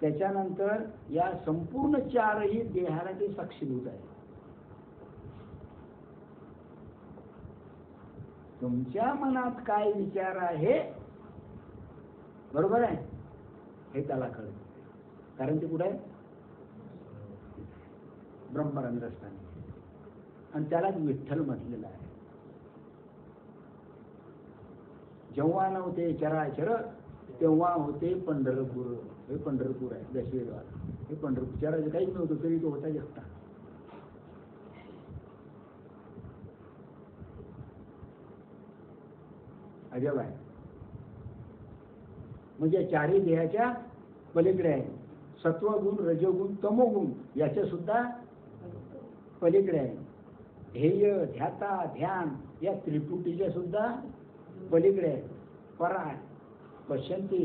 त्याच्यानंतर या संपूर्ण 4ही देहाला ते साक्षीभूत आहे. तुमच्या मनात काय विचार आहे, बरोबर आहे, हे त्याला कळत. कारण ते कुठे आहे, ब्रह्मरंध्रस्थानी, आणि त्यालाच विठ्ठल म्हटलेलं आहे. जेव्हा नव्हते चराचर तेव्हा होते पंढरपूर. हे पंढरपूर आहे, दशवेद्वार. हे पंढरपूर चराचर काहीच नव्हतं तरी तो होता एकटा. अजब आहे. म्हणजे 4ही देहाच्या पलीकडे आहे. सत्वगुण, रजोगुण, तमोगुण याच्या सुद्धा पलीकडे आहे. ध्येय, ध्याता, ध्यान या त्रिपुटीच्या सुद्धा पलीकडे आहे. पराय, पश्यंती,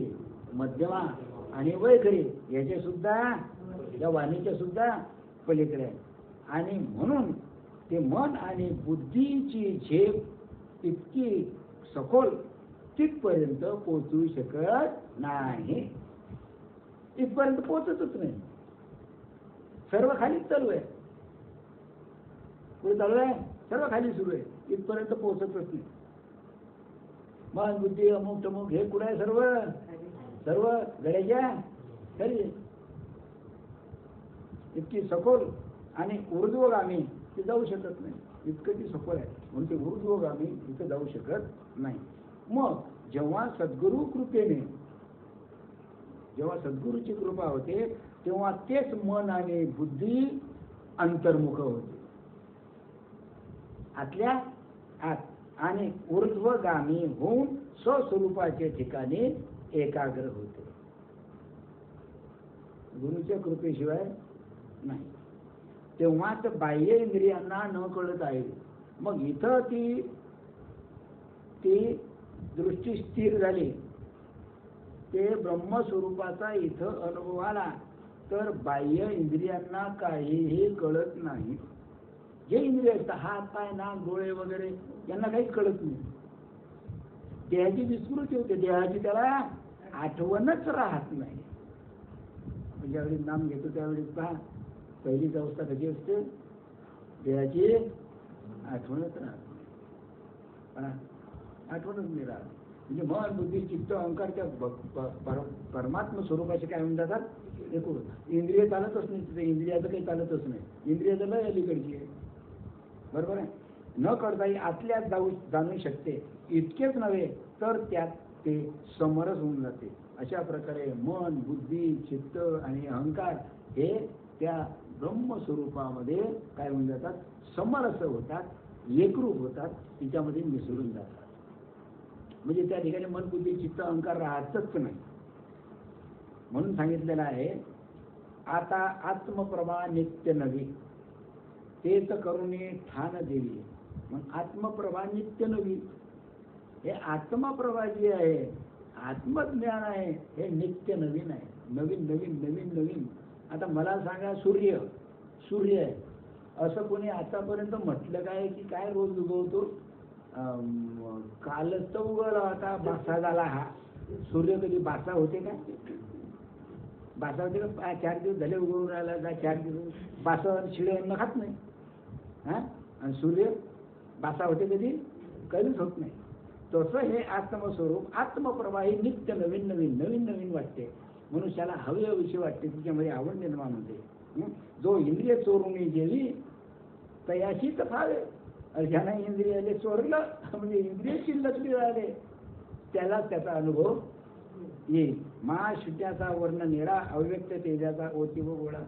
मध्यमा आणि वैखरी याच्या सुद्धा, या वाणीच्या सुद्धा पलीकडे आहे. आणि म्हणून ते मन आणि बुद्धीची झेप इतकी सखोल तिथपर्यंत पोहोचू शकत नाही. इथपर्यंत पोहोचतच नाही. सर्व खालीच चालू आहे. पुढे चालू आहे, सर्व खाली सुरू आहे, इथपर्यंत पोहोचतच नाही. मन बुद्धी अमुक तमुक हे कुठे आहे, सर्व गड्याच्या खरी इतकी सखोल आणि ऊर्ध्वगामी ते जाऊ शकत नाही. इतकं ती सफळ आहे म्हणून ते ऊर्ध्वगामी इथं जाऊ शकत नाही. मग जेव्हा सद्गुरूची कृपा होते तेव्हा तेच मन आणि बुद्धी अंतर्मुख होते आतल्या आत आणि ऊर्ध्वगामी होऊन स्वस्वरूपाच्या ठिकाणी एकाग्र होते. गुरुच्या कृपेशिवाय नाही. तेव्हाच बाह्य इंद्रियांना न कळत आहे. मग इथं ती दृष्टी स्थिर झाली, ते ब्रह्मस्वरूपाचा इथं अनुभव आला, तर बाह्य इंद्रियांना काहीही कळत नाही. जे इंद्रिय असतात हात पाय नाक डोळे वगैरे यांना काहीच कळत नाही. देहाची विस्मृती होते, देहाची त्याला आठवणच राहत नाही. ज्यावेळी नाम घेतो त्यावेळी पहा पहिलीच अवस्था कशी असते, देहाची आठवणच राहत नाही. आठवणच नाही राहत. म्हणजे मन बुद्धी चित्त अहंकार त्या परमात्मा स्वरूपाचे काय म्हणून जातात, एकूण इंद्रिय चालतच नाही. तिथे इंद्रियाचं काही चालतच नाही. इंद्रिय तर लय अलीकडची आहे, बरोबर आहे. न कळताही आतल्यात जाणू शकते. इतकेच नव्हे तर त्यात ते समरस होऊन जाते. अशा प्रकारे मन बुद्धी चित्त आणि अहंकार हे त्या ब्रह्मस्वरूपामध्ये काय होऊन जातात, समरस होतात, एकरूप होतात, तिच्यामध्ये मिसळून जातात. म्हणजे त्या ठिकाणी मन बुद्धी चित्त अहंकार राहतच नाही. म्हणून सांगितलेलं आहे, आता आत्मप्रभा नित्य नवी तेच करुणी ठाण देवी. मग आत्मप्रभा नित्य नवी, हे आत्मप्रभा जी आहे, आत्मज्ञान आहे, हे नित्य नवीन आहे. नवीन नवीन नवीन नवीन. आता मला सांगा, सूर्य आहे असं कोणी आतापर्यंत म्हटलं काय की काय रोज उगवतो? कालच तर उगवला होता, बासा झाला. हा सूर्य कधी बासा होते का? बासा होते का? 4 दिवस झाले उगवून राहिला, 4 दिवस बासा शिळे अन्न खात नाही. आणि सूर्य बासा होते कधी? कधीच होत नाही. तसं हे आत्मस्वरूप आत्मप्रवाही नित्य नवीन नवीन नवीन नवीन वाटते. मनुष्याला हवे वाटते, तिच्यामध्ये आवड निर्माण होते. जो इंद्रिय चोरून गेली तयाशीच फावे. ज्यानं इंद्रियाले चोरलं म्हणजे इंद्रिय शिल्लकली राहिले त्यालाच त्याचा अनुभव येईल. महाशुद्धाचा वर्ण निळा, अव्यक्त तेजाचा ओतीव गोळा.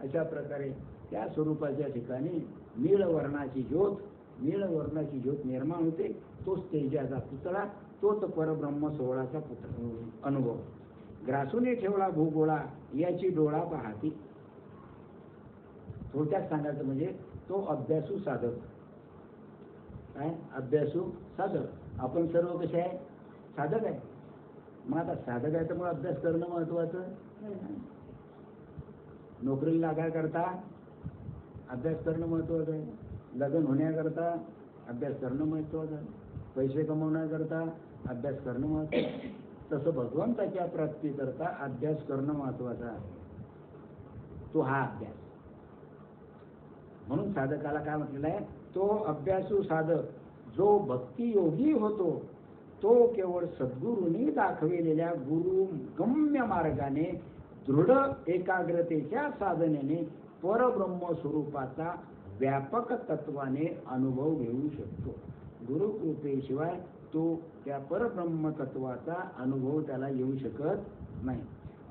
अशा प्रकारे त्या स्वरूपाच्या ठिकाणी नीळ वर्णाची ज्योत निर्माण होते. तोच तेजाचा पुतळा, तोच परब्रह्म सोहळाचा अनुभव. ग्रासूने ठेवला भूगोळा, याची डोळा पाहती. थोडक्यात सांगायचं म्हणजे तो अभ्यासू साधक. काय अभ्यासू साधक? आपण सर्व कसे आहे? साधक आहे. मग आता साधक आहे तर मग अभ्यास करणं महत्वाचं. नोकरीला लागायकरता अभ्यास करणं महत्वाचं आहे. लग्न होण्याकरता अभ्यास करणं महत्वाचं आहे. पैसे कमवण्याकरता अभ्यास करणं महत्वाचं आहे. तसं भगवंताच्या प्राप्तीकरता अभ्यास करणं महत्वाचं आहे. तो हा अभ्यास. म्हणून साधकाला काय म्हटलेलं आहे? तो अभ्यासू साधक जो भक्तियोगी होतो, तो केवळ सद्गुरूंनी दाखविलेल्या गुरुगम्य मार्गाने दृढ एकाग्रतेच्या साधनेने परब्रह्म स्वरूपाचा व्यापक तत्वाने अनुभव घेऊ शकतो. गुरुकृपेशिवाय तो त्या परब्रह्म तत्वाचा अनुभव त्याला येऊ शकत नाही.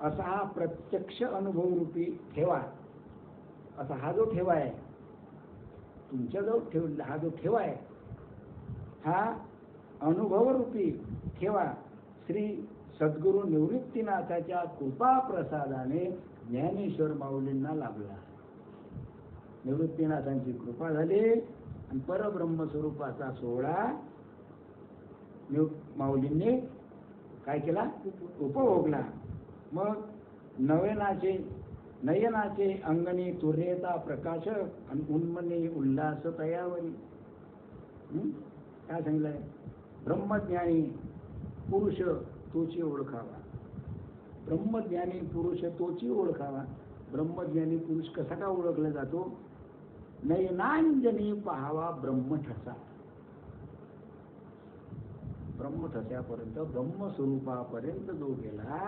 असा हा प्रत्यक्ष अनुभव रूपी ठेवा, असा हा जो ठेवा आहे तुमच्याजवळ हा जो ठेवा आहे, हा अनुभवरूपी ठेवा श्री सद्गुरू निवृत्तीनाथाच्या कृपा प्रसादाने ज्ञानेश्वर माऊलींना लाभला. निवृत्तीनाथांची कृपा झाली आणि परब्रह्म स्वरूपाचा सोहळा माऊलींनी काय केला? उपभोगला. मग नयनाचे अंगणी तुर्यता प्रकाश आणि उन्मनी उल्हास तयावरी. काय सांगितलंय? ब्रह्मज्ञानी पुरुष तोची ओळखावा. ब्रह्मज्ञानी पुरुष तोची ओळखावा. ब्रह्मज्ञानी पुरुष कसा का ओळखला जातो? नयनांजनी पहावा ब्रह्मठसा. ब्रह्मठस्यापर्यंत ब्रह्मस्वरूपापर्यंत जो गेला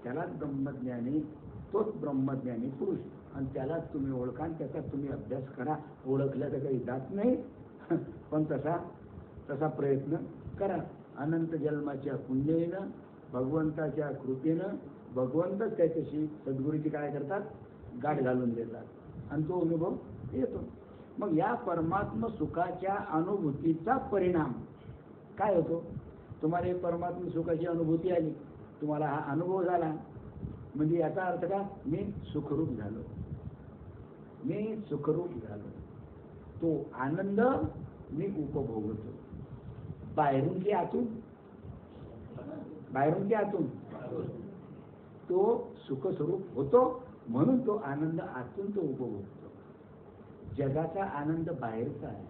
त्यालाच ब्रह्मज्ञानी, तोच ब्रह्मज्ञानी पुरुष. आणि त्यालाच तुम्ही ओळखा आणि त्याचा तुम्ही अभ्यास करा. ओळखल्या तर काही जात नाही, पण तसा प्रयत्न करा. अनंत जन्माच्या पुण्येनं, भगवंताच्या कृपेनं भगवंतच त्याच्याशी सद्गुरूची काय करतात, गाठ घालून देतात आणि तो अनुभव येतो. मग या परमात्म सुखाच्या अनुभूतीचा परिणाम काय होतो? तुम्हाला एक परमात्म सुखाची अनुभूती आली, तुम्हाला हा अनुभव झाला, म्हणजे याचा अर्थ का, मी सुखरूप झालो, मी सुखरूप झालो. तो आनंद मी उपभोगतो. बाहेरून की आतून? बाहेरून की आतून? तो सुखस्वरूप होतो, म्हणून तो आनंद आतून तो उपभोगतो. जगाचा आनंद बाहेरचा आहे,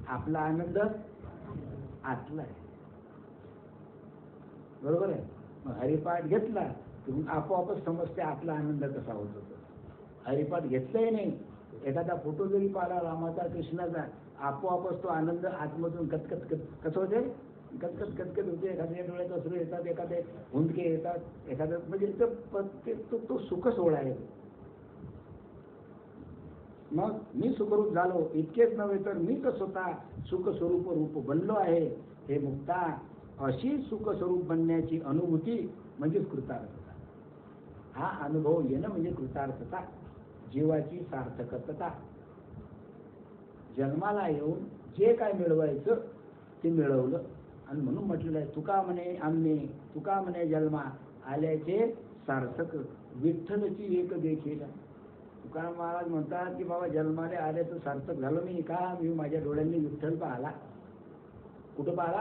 आपला आनंद आतला आहे. बरोबर आहे. मग हरिपाठ घेतला तुम्ही आपोआपच समजते आपला आनंद कसा होत होतो. हरिपाठ घेतलाही नाही, एखादा फोटो जरी पाहिला रामाचा कृष्णाचा, आपोआपच तो आनंद आतमधून कटकट कसं होते, कटकट कटकट होते. एखाद्या डोळ्यात अश्रू येतात, एखादे हुंदके येतात, एखादं म्हणजे तो सुख सोहळा आहे. मग मी सुखरूप झालो इतकेच नव्हे तर मी तर स्वतः सुखस्वरूप रूप बनलो आहे. हे मुक्ता, अशी सुखस्वरूप बनण्याची अनुभूती म्हणजेच कृतार्थता. हा अनुभव येणं म्हणजे कृतार्थता, जीवाची सार्थकता. जन्माला येऊन जे काय मिळवायचं ते मिळवलं. आणि म्हणून म्हटलेलं आहे, तुका म्हणे आम्ही, तुका म्हणे जन्मा आल्याचे सार्थक, विठ्ठलची एक देखील. तुकाराम महाराज म्हणतात की बाबा जन्माला आले तर सार्थक झालं नाही का? मी माझ्या डोळ्यांनी विठ्ठल पाहिला. कुठं पाहिला?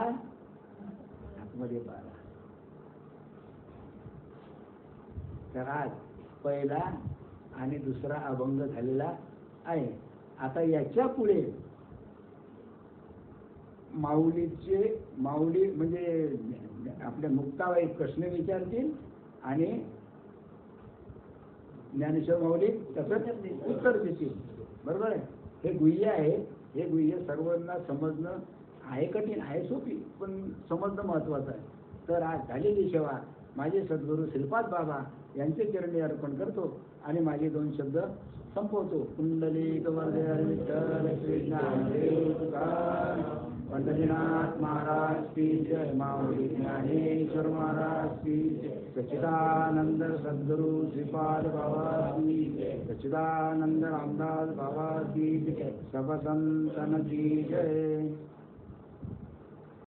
आतमध्ये पाहिला. तर आज पहिला आणि दुसरा अभंग झालेला आहे. आता याच्या पुढे माऊली म्हणजे आपल्या मुक्ताबाई प्रश्न विचारतील आणि ज्ञानेश्वर माऊली तसंच उत्तर देतील. बरोबर आहे. हे गुह्य आहे. हे गुह्य सर्वांना समजणं आहे कठीण, आहे सोपी, पण समजणं महत्वाचं आहे. तर आज झालेली सेवा माझे सद्गुरू श्रीपाद बाबा यांचे चरणी अर्पण करतो आणि माझे 2 शब्द संपवतो. पुंडलिक वरदे हरी विठ्ठल श्री ज्ञानदेव तुकाराम, पंढरीनाथ महाराज की जय, माऊली ज्ञानेश्वर महाराज की जय, सच्चिदानंद सद्गुरु श्रीपाद बाबा की जय, सच्चिदानंद रामदास बाबा की जय, सब संतन की जय.